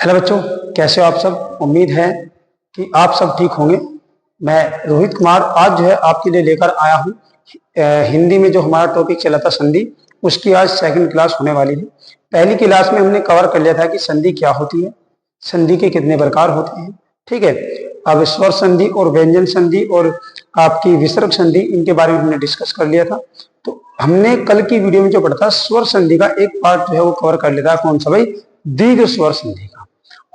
Hello बच्चों, कैसे हो आप सब। उम्मीद है कि आप सब ठीक होंगे। मैं रोहित कुमार आज जो है आपके लिए लेकर आया हूँ हिंदी में जो हमारा टॉपिक चला था संधि, उसकी आज सेकंड क्लास होने वाली है। पहली क्लास में हमने कवर कर लिया था कि संधि क्या होती है, संधि के कितने प्रकार होते हैं। ठीक है, अब स्वर संधि और व्यंजन संधि और आपकी विसर्ग संधि, इनके बारे में हमने डिस्कस कर लिया था। तो हमने कल की वीडियो में जो पढ़ा था स्वर संधि का एक पार्ट जो है वो कवर कर लिया था। कौन सा भाई? दीर्घ स्वर संधि का।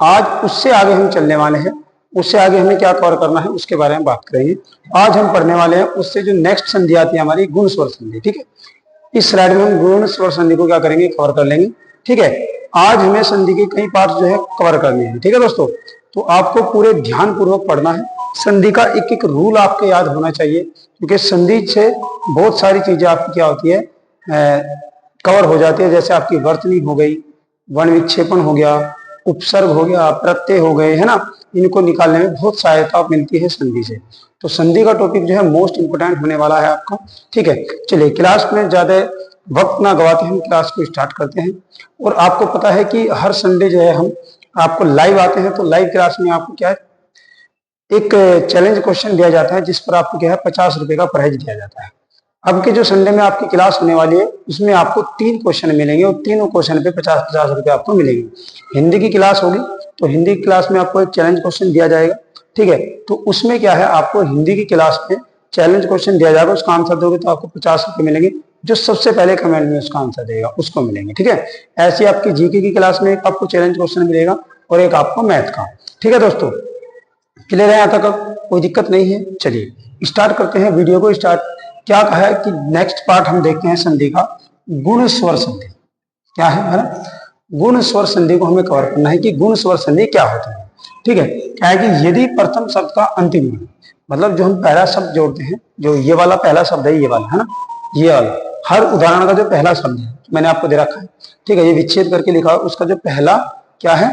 आज उससे आगे हम चलने वाले हैं, उससे आगे हमें क्या कवर करना है उसके बारे में बात करेंगे। आज हम पढ़ने वाले हैं उससे जो नेक्स्ट संधि आती है हमारी, गुण स्वर संधि। ठीक है, इस स्लाइड में हम गुण स्वर संधि को क्या करेंगे, कवर कर लेंगे। ठीक है, आज हमें संधि के कई पार्ट जो है कवर करने हैं। ठीक है दोस्तों, तो आपको पूरे ध्यान पूर्वक पढ़ना है। संधि का एक एक रूल आपके याद होना चाहिए, क्योंकि संधि से बहुत सारी चीजें आपकी क्या होती है, कवर हो जाती है। जैसे आपकी वर्तनी हो गई, वर्ण विक्षेपण हो गया, उपसर्ग हो गया, प्रत्यय हो गए, है ना। इनको निकालने में बहुत सहायता मिलती है संधि से। तो संधि का टॉपिक जो है मोस्ट इंपोर्टेंट होने वाला है आपका। ठीक है, चलिए क्लास में ज्यादा वक्त ना गवाते हम क्लास को स्टार्ट करते हैं। और आपको पता है कि हर संडे जो है हम आपको लाइव आते हैं, तो लाइव क्लास में आपको क्या है, एक चैलेंज क्वेश्चन दिया जाता है, जिस पर आपको क्या है 50 रुपए का प्राइज दिया जाता है। अब के जो संडे में आपकी क्लास होने वाली है उसमें आपको 3 क्वेश्चन मिलेंगे और तीनों क्वेश्चन पे 50-50 रुपए आपको मिलेंगे। हिंदी की क्लास होगी तो हिंदी की क्लास में आपको एक चैलेंज क्वेश्चन दिया जाएगा। ठीक है, तो उसमें क्या है, आपको हिंदी की क्लास में चैलेंज क्वेश्चन दिया जाएगा, उसका आंसर दोगे तो आपको 50 रुपए मिलेंगे। जो सबसे पहले कमेंट में उसका आंसर देगा उसको मिलेंगे। ठीक है, ऐसी आपकी जीके की क्लास में एक आपको चैलेंज क्वेश्चन मिलेगा और एक आपको मैथ का। ठीक है दोस्तों, क्लियर है यहाँ तक? कोई दिक्कत नहीं है। चलिए स्टार्ट करते हैं वीडियो को। स्टार्ट क्या कहा है कि नेक्स्ट पार्ट हम देखते हैं संधि का, गुण स्वर संधि। क्या है ना, गुण स्वर संधि को हमें कवर करना है कि गुण स्वर संधि क्या होती है। ठीक है, क्या है कि यदि प्रथम शब्द का अंतिम वर्ण, मतलब जो हम पहला शब्द जोड़ते हैं, जो ये वाला पहला शब्द है, ये वाला है ना, ये वाला हर उदाहरण का जो पहला शब्द है मैंने आपको दे रखा है। ठीक है, ये विच्छेद करके लिखा है, उसका जो पहला क्या है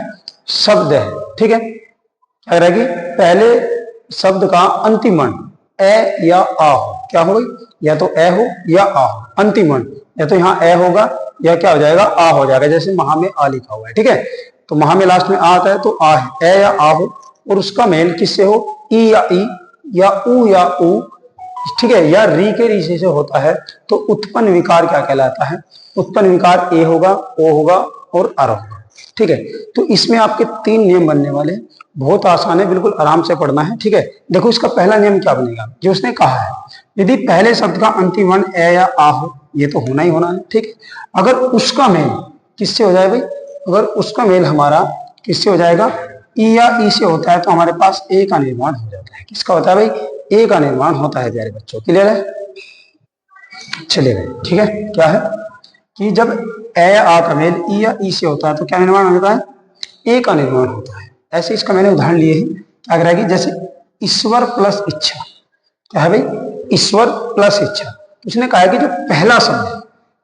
शब्द है। ठीक है, क्या रहेगी, पहले शब्द का अंतिम वर्ण ए या आ हो। क्या हो गई, या तो ए हो या आ हो। अंतिम वर्ण या तो यहाँ ए होगा या क्या हो जाएगा, आ हो जाएगा। जैसे महा में आ लिखा हुआ है। ठीक है, तो महा में लास्ट में आ आता है तो आ है, ए या आ हो, और उसका मेल किससे हो, ई या उ या उ। ठीक है, या री के री से होता है तो उत्पन्न विकार क्या कहलाता है, उत्पन्न विकार ए होगा, ओ होगा और अर होगा। ठीक है, तो इसमें आपके 3 नियम बनने वाले हैं। बहुत आसान है, बिल्कुल आराम से पढ़ना है। ठीक है, देखो इसका पहला नियम क्या बनेगा, जो उसने कहा है यदि पहले शब्द का अंतिम वर्ण ए या आ हो, ये तो होना ही होना है। ठीक है, अगर उसका मेल किससे हो जाए भाई, अगर उसका मेल हमारा किससे हो जाएगा, ई या ई से होता है, तो हमारे पास ए का निर्माण हो जाता है। किसका होता है भाई, ए का निर्माण होता है। प्यारे बच्चों क्लियर है? चलिए भाई, ठीक है, क्या है कि जब ए या आ का मेल ई या ई से होता है तो क्या निर्माण होता है, ए का निर्माण होता है। ऐसे इसका मैंने उदाहरण लिए हैं। क्या करेगी, जैसे ईश्वर प्लस इच्छा। क्या है भाई, ईश्वर प्लस इच्छा। उसने कहा है कि जो पहला शब्द है,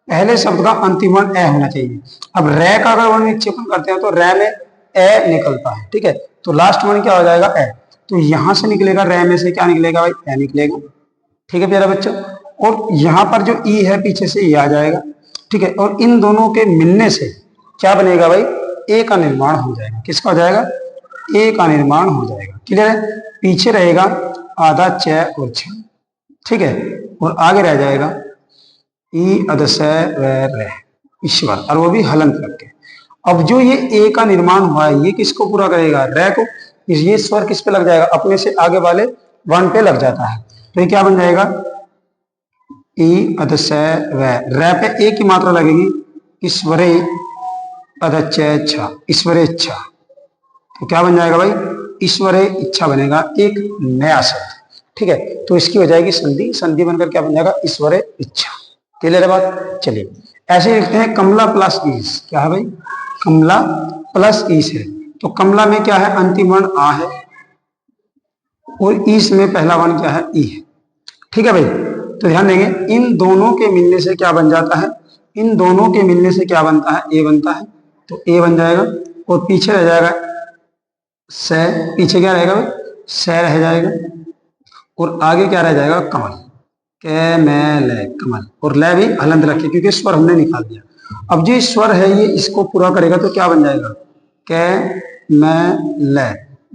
पहले शब्द का अंतिम वर्ण ए होना चाहिए। अब रे का अगर वर्ण विक्षेपण करते हैं तो रे में ए निकलता है। ठीक है, तो लास्ट वर्ण क्या हो जाएगा, ए। तो यहां से निकलेगा रे में से क्या निकलेगा भाई, ए निकलेगा। ठीक है प्यारा बच्चों, और यहाँ पर जो ई है पीछे से ई आ जाएगा। ठीक है, और इन दोनों के मिलने से क्या बनेगा भाई, ए का निर्माण हो जाएगा। किसका हो जाएगा, ए का निर्माण हो जाएगा। क्लियर है, पीछे रहेगा आधा च और छ। ठीक है, और आगे रह जाएगा ई अध स व ईश्वर, और वो भी हलंत करके। अब जो ये ए का निर्माण हुआ है ये किसको पूरा करेगा, रे को। ये स्वर किस पे लग जाएगा, अपने से आगे वाले वर्ण पे लग जाता है। तो ये क्या बन जाएगा, ई अध स व, रे पे ए की मात्रा लगेगी, ईश्वरे अध च छ, ईश्वरे इच्छा। तो क्या बन जाएगा भाई, ईश्वरे इच्छा बनेगा, एक नया शब्द। ठीक है, तो इसकी हो जाएगी संधि। संधि बनकर क्या बन जाएगा, ईश्वरे इच्छा। क्लियर है बात? चलिए ऐसे लिखते हैं, कमला प्लस ईस। क्या है भाई, कमला प्लस ईस है। तो कमला में क्या है, अंतिम वर्ण आ है, और ईस में पहला वर्ण क्या है, ई है। ठीक है भाई, तो ध्यान देंगे, इन दोनों के मिलने से क्या बन जाता है, इन दोनों के मिलने से क्या बनता है, ए बनता है। तो ए बन जाएगा, और पीछे रह जाएगा स, पीछे क्या रहेगा भाई, स रह जाएगा, और आगे क्या रह जाएगा, कमल। कै मैं ले, कमल, और ले भी हलंत रखे क्योंकि स्वर हमने निकाल दिया। अब जो स्वर है ये इसको पूरा करेगा तो क्या बन जाएगा, कै मैं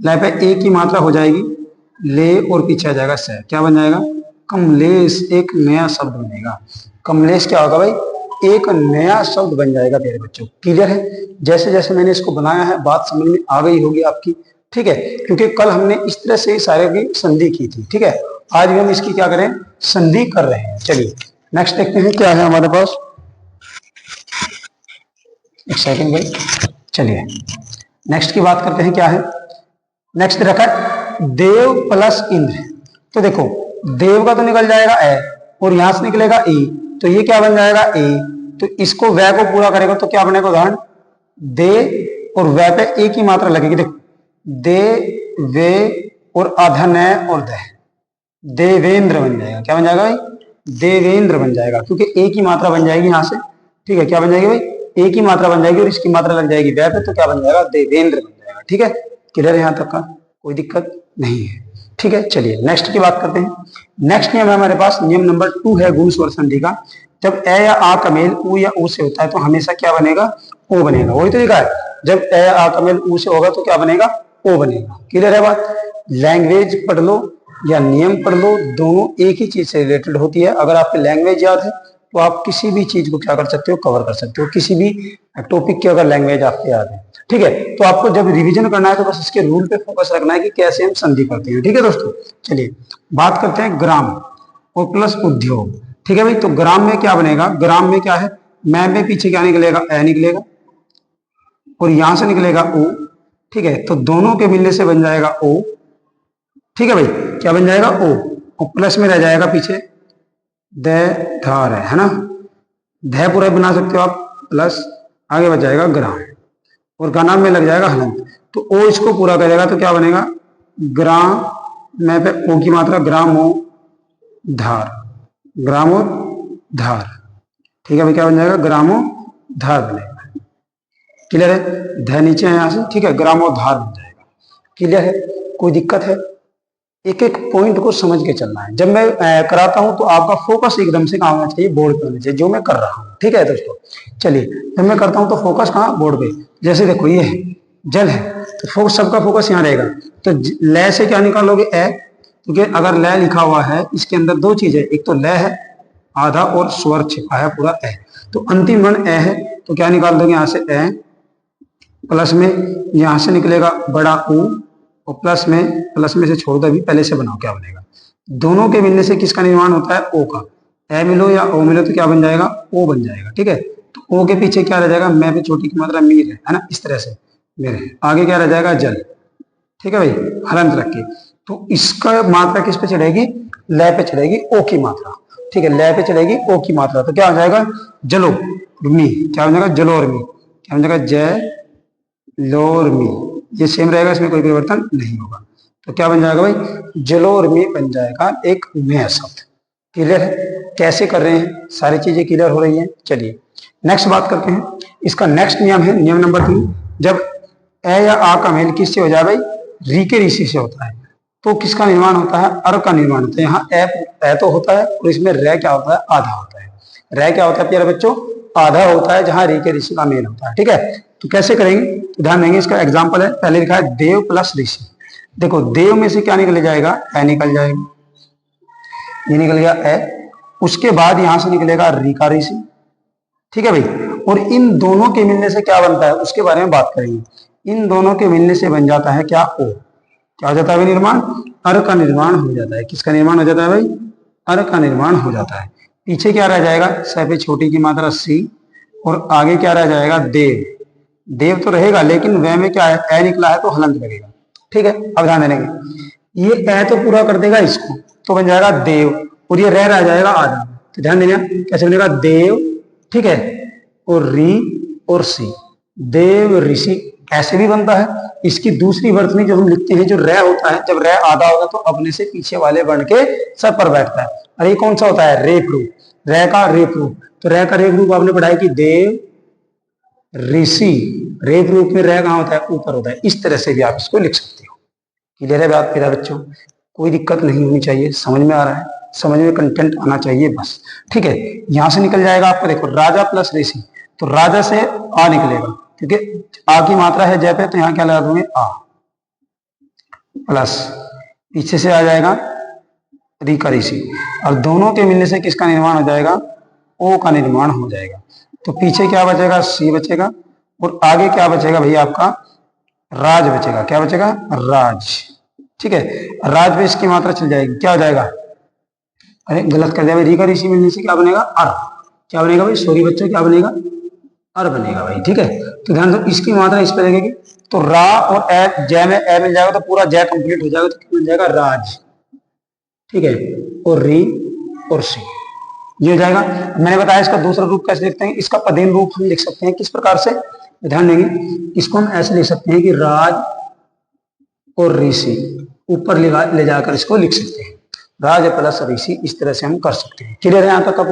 ले पे ए की मात्रा हो जाएगी ले और पीछे आ जाएगा से, क्या बन जाएगा कमलेश, एक नया शब्द बनेगा। कमलेश क्या होगा भाई, एक नया शब्द बन जाएगा प्यारे बच्चों। क्लियर है? जैसे जैसे मैंने इसको बनाया है बात समझ में आ गई होगी आपकी, ठीक है, क्योंकि कल हमने इस तरह से सारे की संधि की थी, ठीक है। आज भी हम इसकी क्या करें, संधि कर रहे हैं। चलिए नेक्स्ट देखते हैं क्या है हमारे पास। एक सेकंड भाई, चलिए नेक्स्ट की बात करते हैं क्या है। नेक्स्ट रखा है देव प्लस इंद्र। तो देखो देव का तो निकल जाएगा ए और यहां से निकलेगा ई, तो ये क्या बन जाएगा ए, तो इसको वह को पूरा करेगा तो क्या बनेगा उदाहरण दे और वह पे ए की मात्रा लगेगी। देखो दे वे और आधा न और दह, देवेंद्र बन जाएगा। क्या बन जाएगा भाई, देवेंद्र बन जाएगा, क्योंकि ए की मात्रा बन जाएगी यहां से, ठीक है। क्या बन जाएगी भाई, ए की मात्रा बन जाएगी और इसकी मात्रा लग जाएगी वह पे, तो क्या बन जाएगा देवेंद्र बन जाएगा। ठीक है, क्लियर है? यहां तक का कोई दिक्कत नहीं है। ठीक है, चलिए नेक्स्ट की बात करते हैं। नेक्स्ट नियम है हमारे पास, नियम नंबर 2 है गुण स्वर संधि का। जब ए या आ का मेल उ या ऊ से होता है तो हमेशा क्या बनेगा, ओ बनेगा। वही तो लिखा है, जब ए या आ का मेल ऊ से होगा तो क्या बनेगा, ओ बनेगा। क्लियर है बात? लैंग्वेज पढ़ लो या नियम पढ़ लो, दोनों एक ही चीज से रिलेटेड होती है। अगर आपको लैंग्वेज याद है तो आप किसी भी चीज को क्या कर सकते हो, कवर कर सकते हो, किसी भी टॉपिक की अगर लैंग्वेज आपको याद है। ठीक है, तो आपको जब रिवीजन करना है तो बस इसके रूल पे फोकस रखना है कि कैसे हम संधि करते हैं। ठीक है दोस्तों, चलिए बात करते हैं ग्राम और प्लस उद्योग। ठीक है भाई, तो ग्राम में क्या बनेगा, ग्राम में क्या है, मैं में पीछे क्या निकलेगा, ए निकलेगा और यहां से निकलेगा ओ। ठीक है, तो दोनों के मिलने से बन जाएगा ओ। ठीक है भाई, क्या बन जाएगा ओ, और प्लस में रह जाएगा पीछे द धार है ना, ध पूरा बना सकते हो आप, प्लस आगे बच जाएगा ग्राम और गाना में लग जाएगा हलंत, तो ओ इसको पूरा करेगा तो क्या बनेगा ग्राम में पे ओ की मात्रा ग्रामो धार, ग्रामो धार। ठीक है भाई, क्या बन जाएगा ग्रामो धार बनेगा। क्लियर है? ध नीचे है यहां से, ठीक है, ग्रामो धार बन जाएगा। क्लियर है? कोई दिक्कत है? एक एक पॉइंट को समझ के चलना है। जब मैं कराता हूं तो आपका फोकस एकदम से कहाँ होना चाहिए, बोर्ड पे होना चाहिए, जो मैं कर रहा हूं। ठीक है दोस्तों, चलिए जब मैं करता हूं तो फोकस कहाँ, बोर्ड पे। जैसे देखो ये है जल है तो फोकस, सबका फोकस यहाँ रहेगा। तो लय से क्या निकालोगे, ए, क्योंकि अगर लय लिखा हुआ है इसके अंदर दो चीजें, एक तो लय है आधा और स्वर छिपा है पूरा ए, तो अंतिम वर्ण ए है, तो क्या निकाल दोगे यहाँ से ए, प्लस में यहां से निकलेगा बड़ा ऊ और प्लस में से छोड़ दो, अभी पहले से बनाओ क्या बनेगा। दोनों के मिलने से किसका निर्माण होता है, ओ का। ए मिलो या ओ मिलो तो क्या बन जाएगा, ओ बन जाएगा। ठीक है, तो ओ के पीछे क्या रह जाएगा, मैं पे छोटी की मात्रा मीर है ना, इस तरह से मेरे आगे क्या रह जाएगा जल। ठीक है भाई, हलंत रख के, तो इसका मात्रा किस पे चढ़ेगी, लय पे चढ़ेगी, ओ की मात्रा। ठीक है, लय पे चढ़ेगी ओ की मात्रा, तो क्या हो जाएगा जलो मी, क्या हो जाएगा जलोरमी, क्या हो जाएगा जय लोरमी, ये सेम रहेगा, इसमें कोई परिवर्तन नहीं होगा। तो क्या बन जाएगा भाई, जलोरमी बन जाएगा एक नया शब्द। क्लियर है? कैसे कर रहे हैं, सारी चीजें क्लियर हो रही हैं। चलिए नेक्स्ट बात करते हैं। इसका नेक्स्ट नियम है नियम नंबर 3। जब ए या आ का मेल किससे हो जाए भाई, री के ऋषि से होता है तो किसका निर्माण होता है, अर का निर्माण होता है। यहाँ ए तो होता है और इसमें रे क्या होता है, आधा होता है। रे क्या होता है प्यारे बच्चों, आधा होता है जहां री के ऋषि का मेल होता है। ठीक है, तो कैसे करेंगे, ध्यान देंगे। इसका एग्जांपल है, पहले लिखा है देव प्लस ऋषि। देखो देव में से क्या निकल जाएगा, ए निकल जाएगा, ये निकल गया ए, उसके बाद यहां से निकलेगा री का ऋषि। ठीक है भाई, और इन दोनों के मिलने से क्या बनता है उसके बारे में बात करेंगे। इन दोनों के मिलने से बन जाता है क्या, ओ। क्या हो जाता है निर्माण, अर का निर्माण हो जाता है। किसका निर्माण हो जाता है भाई, अर का निर्माण हो जाता है। पीछे क्या रह जाएगा, स पे छोटी की मात्रा सी और आगे क्या रह जाएगा देव। देव तो रहेगा लेकिन वह में क्या है, ए निकला है तो हलंत लगेगा। ठीक है, अब ध्यान देने के, ये ए तो पूरा कर देगा इसको, तो बन जाएगा देव और ये रह जाएगा आधा। तो ध्यान देना कैसे बनेगा, देव, ठीक है, और री और सी, देव ऋषि। ऐसे भी बनता है। इसकी दूसरी वर्तनी जो हम लिखते हैं, जो रे होता है, जब रे आधा होगा तो अपने से पीछे वाले वर्ण के सर पर बैठता है। और ये कौन सा होता है, रेप रूप, रे का रेप रूप। तो रे का रेप रूप आपने पढ़ा है कि देव ऋषि, रेप रूप में रे कहाँ होता है, ऊपर होता है। इस तरह से भी आप इसको लिख सकते हो। क्लियर है बात मेरा बच्चों, कोई दिक्कत नहीं होनी चाहिए, समझ में आ रहा है, समझ में कंटेंट आना चाहिए बस। ठीक है, यहां से निकल जाएगा आपका, देखो राजा प्लस ऋषि, तो राजा से आ निकलेगा, क्योंकि आ की मात्रा है जय पे, तो यहाँ क्या लगा दूंगे आ, प्लस पीछे से आ जाएगा री का ऋषि, और दोनों के मिलने से किसका निर्माण हो जाएगा, ओ का निर्माण हो जाएगा। तो पीछे क्या बचेगा, सी बचेगा, और आगे क्या बचेगा भैया आपका राज बचेगा। क्या बचेगा, राज। ठीक है, राज पे इसकी मात्रा चल जाएगी, क्या हो जाएगा, अरे गलत कर दिया भाई, री का ऋषि मिलने से क्या बनेगा, अर। क्या बनेगा भाई, सॉरी बच्चों, क्या बनेगा, अर बनेगा भाई। ठीक है, तो ध्यान दो इसकी मात्रा इस पर लगेगी, तो रा और ए, जय में ए मिल जाएगा तो पूरा जय कंप्लीट हो जाएगा, तो मिल जाएगा राज। ठीक है, और री और सी ये हो जाएगा। मैंने बताया इसका दूसरा रूप कैसे लिखते हैं, इसका पदेन रूप हम लिख सकते हैं किस प्रकार से, ध्यान देंगे, इसको हम ऐसे लिख सकते हैं कि राज और ऋषि ऊपर ले जाकर इसको लिख सकते हैं, राज प्लस ऋषि, इस तरह से हम कर सकते हैं। क्लियर है यहाँ तक का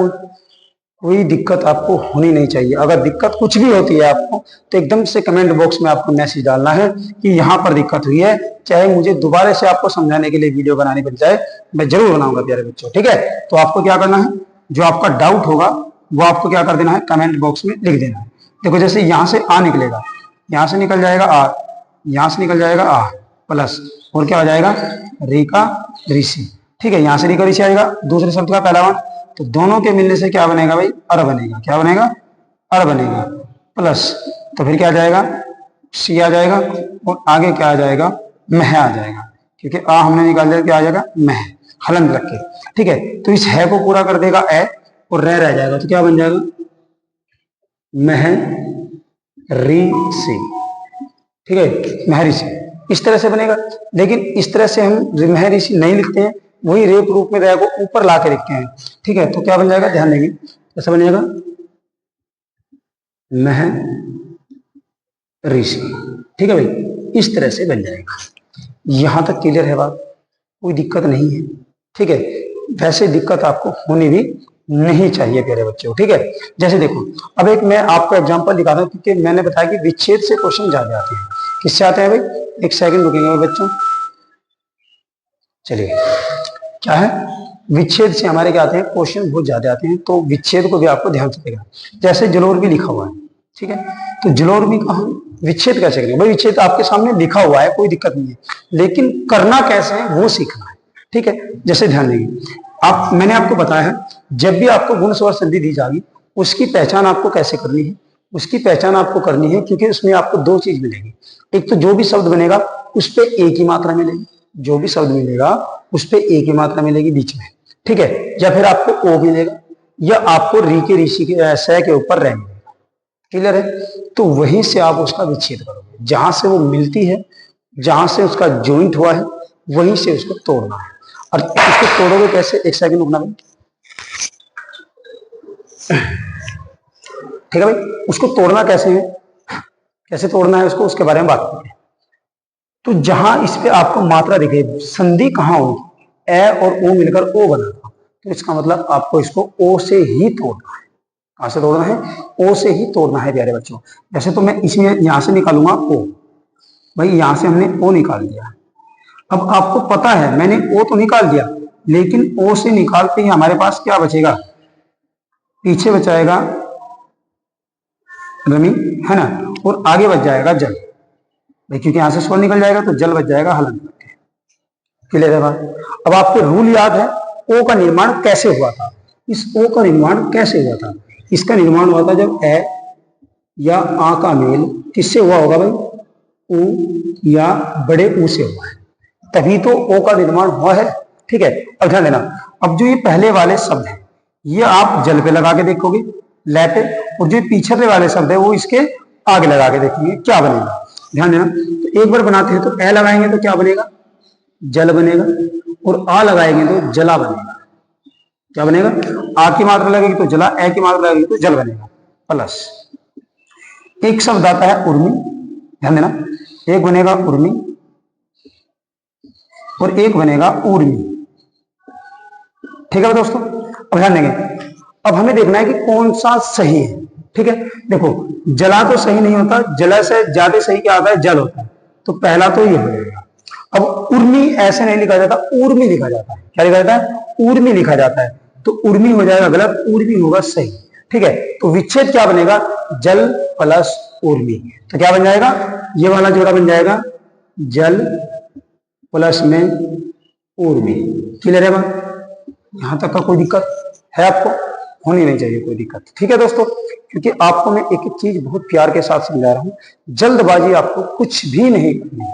कोई दिक्कत आपको होनी नहीं चाहिए। अगर दिक्कत कुछ भी होती है आपको तो एकदम से कमेंट बॉक्स में आपको मैसेज डालना है कि यहाँ पर दिक्कत हुई है, चाहे मुझे दोबारा से आपको समझाने के लिए वीडियो बनानी पड़ जाए, मैं जरूर बनाऊंगा प्यारे बच्चों। ठीक है, तो आपको क्या करना है, जो आपका डाउट होगा वो आपको क्या कर देना है, कमेंट बॉक्स में लिख देना है। देखो जैसे यहाँ से आ निकलेगा, यहाँ से निकल जाएगा आ, यहाँ से निकल जाएगा आ प्लस, और क्या हो जाएगा री का ऋषि। ठीक है, यहाँ से री का ऋषि आएगा, दूसरे शब्द का पहला वन, तो दोनों के मिलने से क्या बनेगा भाई, अर बनेगा। क्या बनेगा, अर बनेगा, प्लस तो फिर क्या आ जाएगा, सी आ जाएगा, और आगे क्या आ जाएगा, मह आ जाएगा, क्योंकि आ हमने निकाल दिया, क्या आ जाएगा, मह, हलंत रख के। ठीक है, तो इस है को पूरा कर देगा ए, और रह जाएगा, तो क्या बन जाएगा, मह री सी। ठीक है, महर्षि इस तरह से बनेगा, लेकिन इस तरह से हम महर्षि नहीं लिखते हैं, वही रेप रूप में रह को ऊपर ला के लिखते हैं। ठीक है, तो क्या बन जाएगा, ध्यान देंगे कैसा बनेगा, महर्षि। ठीक है भाई, इस तरह से बन जाएगा। यहां तक क्लियर है बात, कोई दिक्कत नहीं है। ठीक है, वैसे दिक्कत आपको होनी भी नहीं चाहिए प्यारे बच्चों। ठीक है, जैसे देखो अब एक मैं आपको एग्जांपल दिखाता हूं, क्योंकि मैंने बताया कि विच्छेद से क्वेश्चन ज्यादा आते हैं। किससे आते हैं भाई, एक सेकंड रुकेंगे बच्चों, चलिए क्या है, विच्छेद से हमारे क्या आते हैं, क्वेश्चन बहुत ज्यादा आते हैं, तो विच्छेद को भी आपको ध्यान से देखना। जैसे जलोर भी लिखा हुआ है, ठीक है, तो जलोर भी कहा, विच्छेद कैसे करेंगे भाई, विच्छेद आपके सामने लिखा हुआ है, कोई दिक्कत नहीं है, लेकिन करना कैसे है वो सीखना है। ठीक है, जैसे ध्यान देंगे आप, मैंने आपको बताया है जब भी आपको गुण स्वर संधि दी जाएगी उसकी पहचान आपको कैसे करनी है, उसकी पहचान आपको करनी है, क्योंकि उसमें आपको दो चीज मिलेगी। एक तो जो भी शब्द बनेगा उस पर एक ही मात्रा मिलेगी, जो भी शब्द मिलेगा उस पर एक ही मात्रा मिलेगी बीच में। ठीक है, या फिर आपको ओ मिलेगा, या आपको री के ऋषि के स के ऊपर रह मिलेगा। क्लियर है, तो वहीं से आप उसका विच्छेद करोगे, जहां से वो मिलती है, जहां से उसका ज्वाइंट हुआ है वहीं से उसको तोड़ना है। और इसको तोड़ोगे कैसे, एक सेकंड रुकना भाई। ठीक है भाई, उसको तोड़ना कैसे है, कैसे तोड़ना है उसको, उसके बारे में बात करते हैं। तो जहां इस पे आपको मात्रा दिखे, संधि कहां होगी, ए और ओ मिलकर ओ बना था, तो इसका मतलब आपको इसको ओ से ही तोड़ना है। कहां से तोड़ना है, ओ से ही तोड़ना है प्यारे बच्चों। जैसे तो मैं इसमें यहां से निकालूंगा ओ, भाई यहां से हमने ओ निकाल दिया। अब आपको पता है मैंने ओ तो निकाल दिया, लेकिन ओ से निकालते ही हमारे पास क्या बचेगा, पीछे बचाएगा रमी, है ना, और आगे बच जाएगा जल भाई, क्योंकि यहां से स्वर निकल जाएगा तो जल बच जाएगा हलन करके। क्लियर है बात। अब आपको रूल याद है ओ का निर्माण कैसे हुआ था, इस ओ का निर्माण कैसे हुआ था, इसका निर्माण हुआ था जब ए या आ का मेल किससे हुआ होगा भाई, ऊ या बड़े ऊ से हुआ है, तभी तो ओ का निर्माण हुआ है। ठीक है, अब ध्यान देना, अब जो ये पहले वाले शब्द हैं ये आप जल पे लगा के देखोगे, लै पे, और जो पीछे वाले शब्द है वो इसके आगे लगा के देखेंगे क्या बनेगा। ध्यान देना, तो एक बार बनाते हैं तो ए लगाएंगे तो क्या बनेगा, जल बनेगा, और आ लगाएंगे तो जला बनेगा। क्या बनेगा, आ की मात्रा लगेगी तो जला, ए की मात्रा लगेगी तो जल बनेगा। प्लस एक शब्द आता है उर्मी, ध्यान देना, एक बनेगा उर्मी और एक बनेगा ऊर्मी। ठीक है दोस्तों, अब ध्यान देंगे, अब हमें देखना है कि कौन सा सही है। ठीक है, देखो जला तो सही नहीं होता, जला से ज्यादा सही क्या आता है, जल होता है, तो पहला तो ये हो जाएगा। अब उर्मी ऐसे नहीं लिखा जाता, ऊर्मी लिखा जाता है। क्या लिखा जाता है, ऊर्मी लिखा जाता है, तो उर्मी हो जाएगा गलत, ऊर्मी होगा सही। ठीक है। तो विच्छेद क्या बनेगा, जल प्लस ऊर्मी। तो क्या बन जाएगा, ये वाला जोड़ा बन जाएगा जल प्लस में ऊर्मी। क्लियर है बात, यहां तक का कोई दिक्कत है आपको, होनी नहीं चाहिए कोई दिक्कत। ठीक है दोस्तों, क्योंकि आपको मैं एक एक चीज बहुत प्यार के साथ समझा रहा हूं, जल्दबाजी आपको कुछ भी नहीं करनी।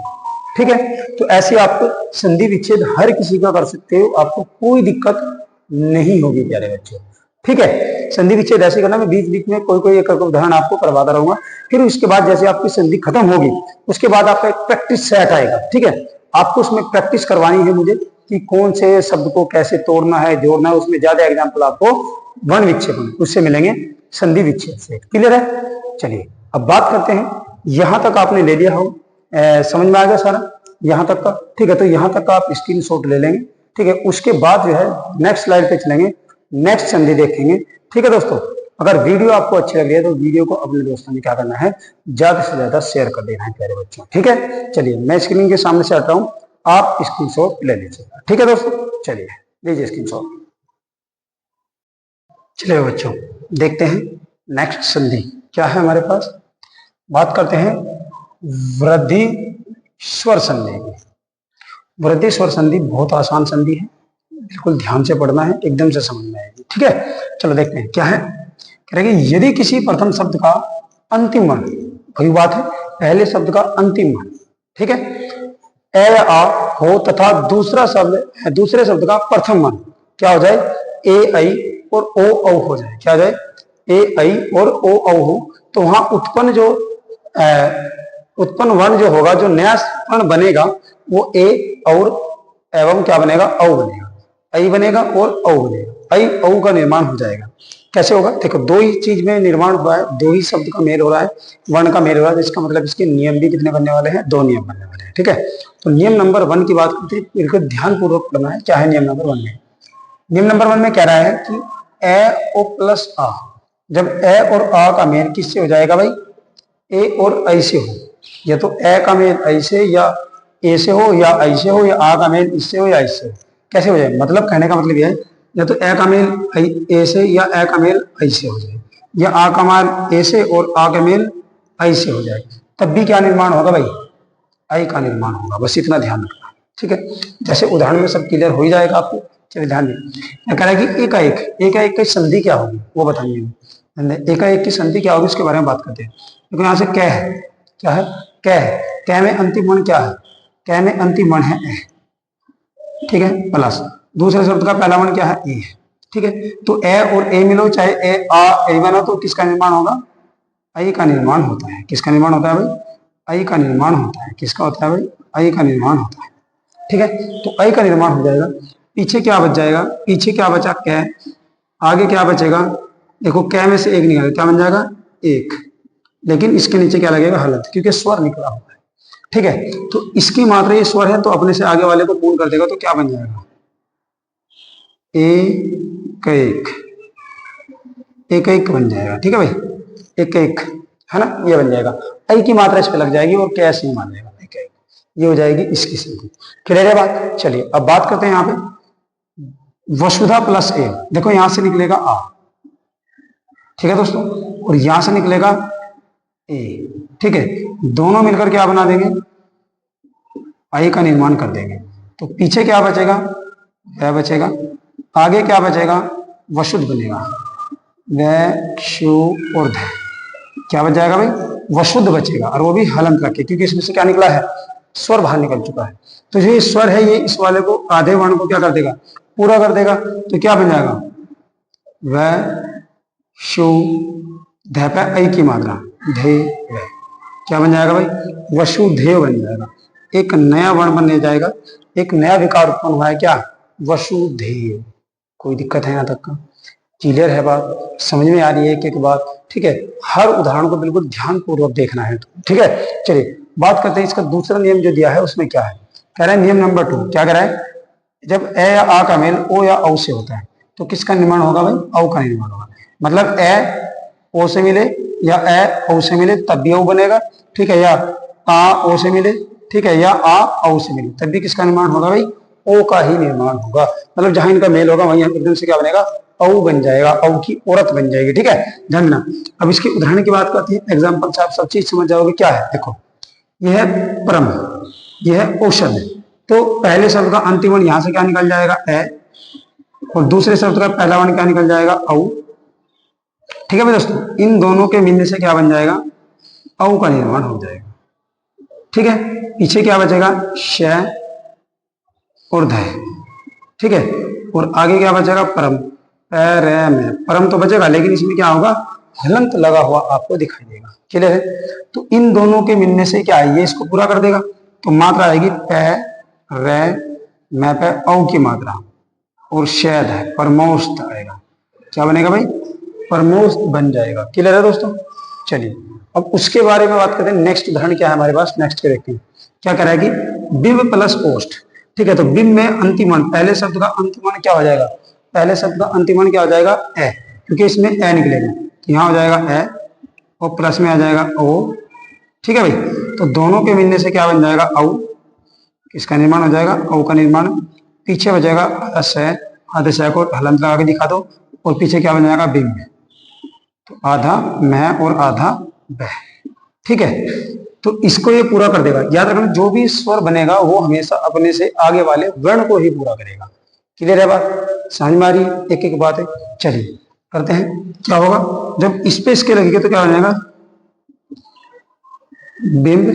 ठीक है, तो ऐसे आप संधि विच्छेद हर किसी का कर सकते हो, आपको कोई दिक्कत नहीं होगी प्यारे बच्चों। ठीक है, संधि विच्छेद ऐसे करना, मैं बीच बीच में कोई कोई एक उदाहरण आपको करवाता रहूंगा। फिर उसके बाद जैसे आपकी संधि खत्म होगी, उसके बाद आपका एक प्रैक्टिस सेट आएगा। ठीक है, आपको उसमें प्रैक्टिस करवानी है मुझे कि कौन से शब्द को कैसे तोड़ना है, जोड़ना है। उसमें ज्यादा एग्जाम्पल आपको वन विच्छेदन उससे मिलेंगे, संधि विच्छेद से। क्लियर है, चलिए अब बात करते हैं। यहां तक आपने ले लिया हो, समझ में आ गया सारा यहां तक का। ठीक है, तो यहां तक का आप स्क्रीनशॉट ले लेंगे। ठीक है, उसके बाद जो है नेक्स्ट स्लाइड पे चलेंगे, नेक्स्ट संधि देखेंगे। ठीक है दोस्तों, अगर वीडियो आपको अच्छी लग रही है तो वीडियो को अपने दोस्तों में क्या करना है, ज्यादा से ज्यादा शेयर कर देना है प्यारे बच्चों। ठीक है, चलिए मैं स्क्रीन के सामने से हट रहा हूं, आप स्क्रीनशॉट ले लीजिएगा। ठीक है दोस्तों, चलिए लीजिए स्क्रीनशॉट। चलिए बच्चों देखते हैं नेक्स्ट संधि क्या है हमारे पास। बात करते हैं वृद्धि स्वर संधि की। वृद्धि स्वर संधि बहुत आसान संधि है, बिल्कुल ध्यान से पढ़ना है, एकदम से समझ में आएगी। ठीक है, चलो देखते हैं क्या है। कह रहे कि यदि किसी प्रथम शब्द का अंतिम वर्ण, वही बात है पहले शब्द का अंतिम वर्ण, ठीक है, ए आ हो तथा दूसरे शब्द का प्रथम वर्ण क्या हो जाए, ए आई और ओ औ हो जाए। क्या हो जाए, ए आई और ओ औ हो, तो वहां उत्पन्न वर्ण जो होगा, जो नया वर्ण बनेगा वो ए और एवं क्या बनेगा, औ बनेगा। आई बनेगा और औ बनेगा, आई औ का निर्माण हो जाएगा। कैसे होगा, देखो दो ही चीज में निर्माण हुआ है, दो ही शब्द का मेल हो रहा है, वर्ण का मेल हो रहा है, इसका मतलब इसके नियम भी कितने बनने वाले हैं, दो नियम बनने वाले हैं। ठीक है, तो नियम नंबर 1 की बात करते हैं, बिल्कुल ध्यान पूर्वक पढ़ना है। क्या है नियम नंबर 1 में, नियम नंबर 1 में कह रहा है कि ए ओ प्लस आ, जब ए और आ का मेल किससे हो जाएगा भाई, ए और आई से हो, या तो ए का मेल आई से या ए से हो, या आई से हो, या आ का मेल इससे हो या इससे हो। कैसे हो जाए, मतलब कहने का मतलब यह है, या तो ए का मेल ए से या ए का मेल आई से हो जाए, या आ का मेल ए से और आ का मेल आई से हो जाए, तब भी क्या निर्माण होगा भाई, आई का निर्माण होगा। बस इतना ध्यान रखना। ठीक है, जैसे उदाहरण में सब क्लियर हो ही जाएगा आपको। चलिए ध्यान दें, कह रहा है कि एकाएक की संधि क्या होगी वो बताइए। एकाएक की संधि क्या होगी उसके बारे में बात करते हैं। देखो यहाँ से कै है, क्या है, कै है, कै में अंतिम वर्ण क्या है, कै में अंतिम वर्ण है ए। ठीक है, प्लस दूसरे शब्द का पहला वर्ण क्या है, ए है। ठीक है, तो ए और ए मिलो, चाहे ए आ ए बना, तो किसका निर्माण होगा, आई का निर्माण होता है। किसका निर्माण होता है भाई, आई का निर्माण होता है। किसका होता है भाई, आई का निर्माण होता है। ठीक है, तो आई का निर्माण हो जाएगा। पीछे क्या बच जाएगा, पीछे क्या बचा, कै, आगे क्या बचेगा, देखो कै में से एक निकाले, क्या बन जाएगा, एक, लेकिन इसके नीचे क्या लगेगा, हलंत, क्योंकि स्वर निकला हुआ है। ठीक है, तो इसकी मात्रा ये स्वर है, तो अपने से आगे वाले को पूर्ण कर देगा, तो क्या बन जाएगा, एक एक बन जाएगा। ठीक है भाई, एक है ना, ये बन जाएगा। आई की मात्रा इस पे लग जाएगी और कैसे ही मान जाएगा, ये हो जाएगी इसकी संधि। क्लियर है बात। चलिए अब बात करते हैं यहाँ पे वसुधा प्लस ए। देखो यहां से निकलेगा आ, ठीक है दोस्तों, और यहां से निकलेगा ए। ठीक है, दोनों मिलकर क्या बना देंगे, आई का निर्माण कर देंगे। तो पीछे क्या बचेगा, वह बचेगा, आगे क्या बचेगा, वसुध बनेगा, वह और ध, क्या बच जाएगा भाई, वसुध बचेगा, और वो भी हलंत रखे, क्योंकि इसमें से क्या निकला है, स्वर बाहर निकल चुका है। तो जो स्वर है ये इस वाले को, आधे वर्ण को क्या कर देगा, पूरा कर देगा। तो क्या बन जाएगा, वह शु ध पे आई की मात्रा, धे, क्या बन जाएगा भाई, वसुधेव बन जाएगा। एक नया वर्ण बनने जाएगा, एक नया विकार उत्पन्न हुआ है, क्या, वसुधेव। कोई दिक्कत है यहाँ तक का, क्लियर है बात, समझ में आ रही है एक एक बात। ठीक है, हर उदाहरण को बिल्कुल ध्यान पूर्वक देखना है। ठीक है, चलिए बात करते हैं इसका दूसरा नियम जो दिया है उसमें क्या है। कह रहा है नियम नंबर 2, क्या कह रहा है, जब ए या आ का मेल ओ या औ से होता है, तो किसका निर्माण होगा भाई, औ का निर्माण होगा। मतलब ए ओ से मिले या ए औ से मिले तब भी औ बनेगा। ठीक है, या आ ओ से मिले, ठीक है, या आ औ से मिले तब भी किसका निर्माण होगा भाई, ओ का ही निर्माण होगा। मतलब जहां इनका मेल होगा वहीं एकदम से क्या बनेगा, औ बन जाएगा, औ की औरत बन जाएगी। ठीक है, ध्यान देना। अब इसके उदाहरण की बात करते हैं, एग्जाम्पल से आप सब चीज समझ जाओगे। क्या है, देखो यह है परम, यह है औषध। तो पहले शब्द का अंतिम वर्ण यहां से क्या निकल जाएगा, ए, और दूसरे शब्द का पहला वर्ण क्या निकल जाएगा, औ। ठीक है भाई दोस्तों, इन दोनों के मिलने से क्या बन जाएगा, औ का निर्माण हो जाएगा। ठीक है, पीछे क्या बचेगा, श और ध। ठीक है, और आगे क्या बचेगा, परम, पैरम है। परम तो बचेगा, लेकिन इसमें क्या होगा, हलंत लगा हुआ आपको दिखाई देगा। क्लियर है, तो इन दोनों के मिलने से क्या है, ये इसको पूरा कर देगा। तो मात्रा आएगी पै रे मैं पे औ की मात्रा, और शैद है परमोस्त आएगा। क्या बनेगा भाई, परमोस्त बन जाएगा। क्लियर है दोस्तों। चलिए अब उसके बारे में बात करते हैं। नेक्स्ट उदाहरण क्या है हमारे पास, नेक्स्ट के देखते हैं क्या कह रहा है कि बिंब प्लस ओस्ट। ठीक है, तो बिंब में अंतिम वर्ण, पहले शब्द का अंतिम वर्ण क्या हो जाएगा, पहले शब्द का अंतिम वर्ण क्या हो जाएगा, ए, क्योंकि इसमें ए निकलेगा। तो यहाँ हो जाएगा ए और प्लस में आ जाएगा ओ। ठीक है भाई, तो दोनों के मिलने से क्या बन जाएगा, औ। किसका निर्माण हो जाएगा, औ का निर्माण। पीछे बचेगा आधे से को हलंत लगा के दिखा दो, और पीछे क्या बन जाएगा, बिंब। तो आधा मैं और आधा बह। ठीक है, तो इसको ये पूरा कर देगा। याद रखना, जो भी स्वर बनेगा वो हमेशा अपने से आगे वाले वर्ण को ही पूरा करेगा। क्लियर है बात, समझ में आ रही है, एक एक बात है। चलिए करते हैं, क्या होगा जब इस पे इसके लगेगा तो क्या हो जाएगा, बिंब।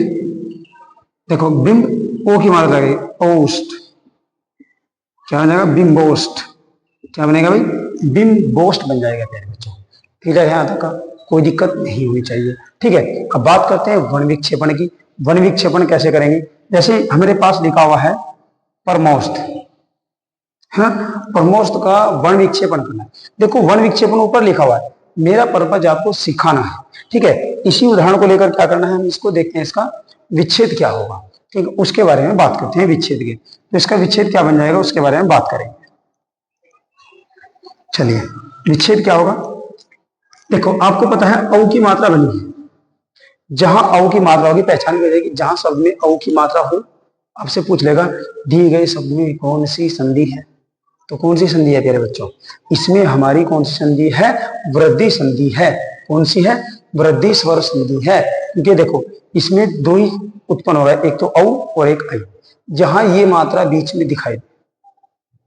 देखो बिंब ओ की मात्रा लगेगी, ओस्ट। क्या हो जाएगा, बिंबोस्ट। क्या बनेगा भाई, बिंबोस्ट बन जाएगा प्यारे बच्चों। क्लियर है, यहाँ तक का कोई दिक्कत नहीं होनी चाहिए। ठीक है, अब बात करते हैं वर्ण विक्षेपण की। वर्ण विक्षेपण कैसे करेंगे, जैसे हमारे पास लिखा हुआ है परमोस्त, है ना, परमोस्त का वर्ण विक्षेपण करना है। देखो वर्ण विक्षेपण ऊपर लिखा हुआ है, मेरा पर्पज आपको सिखाना है। ठीक है, इसी उदाहरण को लेकर क्या करना है, हम इसको देखते हैं, इसका विच्छेद क्या होगा। ठीक है, उसके बारे में बात करते हैं विच्छेद के। तो इसका विच्छेद क्या बन जाएगा, उसके बारे में बात करेंगे। चलिए विच्छेद क्या होगा, देखो आपको पता है औ की मात्रा बनी है, जहां औ की मात्रा होगी पहचान भी जाएगी। जहां शब्द में औ की मात्रा हो, आपसे पूछ लेगा दी गई शब्द में कौन सी संधि है, तो कौन सी संधि है प्यारे बच्चों, इसमें हमारी कौन सी संधि है, वृद्धि संधि है। कौन सी है, वृद्धि स्वर संधि है। क्योंकि देखो इसमें दो ही उत्पन्न हो रहा है, एक तो औ और एक आई। जहां ये मात्रा बीच में दिखाई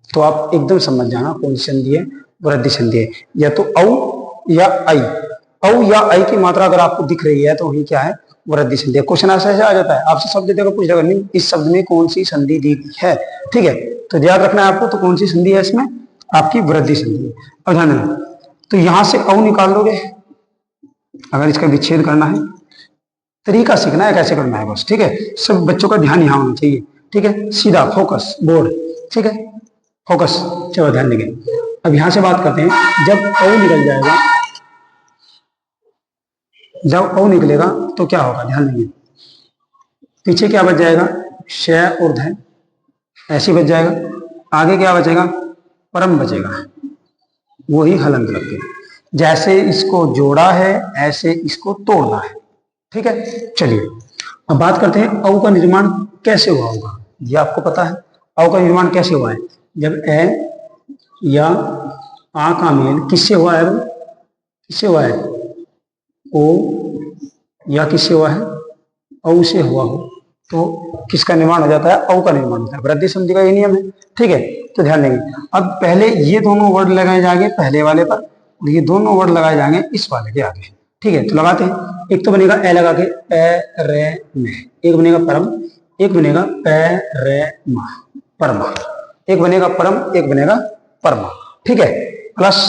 तो आप एकदम समझ जाना कौन सी संधि है, वृद्धि संधि है। या तो औ या आई, औ या आई की मात्रा अगर आपको दिख रही है तो वही क्या है, वृद्धि संधि है। क्वेश्चन ऐसे आ जाता है, आपसे शब्द देकर पूछ लेगा नहीं इस शब्द में कौन सी संधि दी गई है। ठीक है, तो याद रखना है आपको, तो कौन सी संधि है इसमें, आपकी वृद्धि संधि है। अब ध्यान देना, तो यहां से औ निकाल दोगे अगर इसका विच्छेद करना है। तरीका सीखना है कैसे करना है बस। ठीक है, सब बच्चों का ध्यान यहां होना चाहिए। ठीक है, सीधा फोकस बोर्ड। ठीक है, फोकस, चलो ध्यान देंगे। अब यहां से बात करते हैं, जब औ निकल जाएगा, जब औ निकलेगा तो क्या होगा, ध्यान देंगे। पीछे क्या बच जाएगा, श और ध, ऐसे बच जाएगा। आगे क्या बचेगा, परम बचेगा, वो ही हलंत लग गया। जैसे इसको जोड़ा है ऐसे इसको तोड़ना है। ठीक है, चलिए अब बात करते हैं औ का निर्माण कैसे हुआ होगा। ये आपको पता है औ का निर्माण कैसे हुआ है, जब ए या आ का मेल किससे हुआ है, किससे हुआ है, ओ या किससे हुआ है, औ से हुआ हो तो किसका निर्माण हो जाता है, औ का निर्माण होता है। वृद्धि संधि का ये नियम है। ठीक है, तो ध्यान देंगे। अब पहले ये दोनों वर्ड लगाए जाएंगे पहले वाले पर, और ये दोनों वर्ड लगाए जाएंगे इस वाले के आगे। ठीक है, तो लगाते हैं। एक तो बनेगा ए लगा के पे रे में, एक बनेगा परम, एक बनेगा पे रे मा परमा, एक बनेगा परम, एक बनेगा परमा। ठीक है, प्लस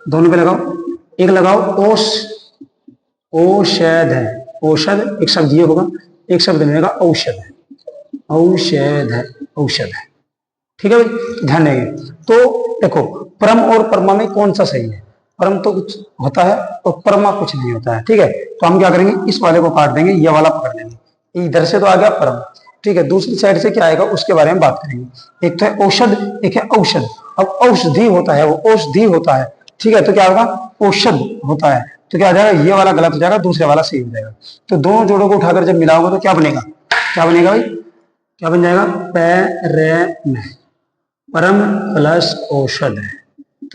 दोनों पे लगाओ, एक लगाओ ओस, औषध है, औषध एक शब्द ये होगा, एक शब्द बनेगा औषध, औषध है, औषध है। ठीक है भाई, ध्यान देंगे। तो देखो परम और परमा में कौन सा सही है, परम तो कुछ होता है और परमा कुछ नहीं होता है। ठीक है, तो हम क्या करेंगे, इस वाले को काट देंगे, ये वाला पकड़ लेंगे। इधर से तो आ गया परम, ठीक है, दूसरी साइड से क्या आएगा उसके बारे में बात करेंगे। एक तो है औषध, एक है औषध। अब औषधि होता है, वो औषधि होता है। ठीक है, तो क्या होगा, औषध होता है, तो क्या आ जाएगा, ये वाला गलत हो जाएगा, दूसरे वाला सही हो जाएगा। तो दोनों जोड़ों को उठाकर जब मिलाओगे तो क्या बनेगा, क्या बनेगा भाई, क्या बन जाएगा, पे रे में परम प्लस औषध है,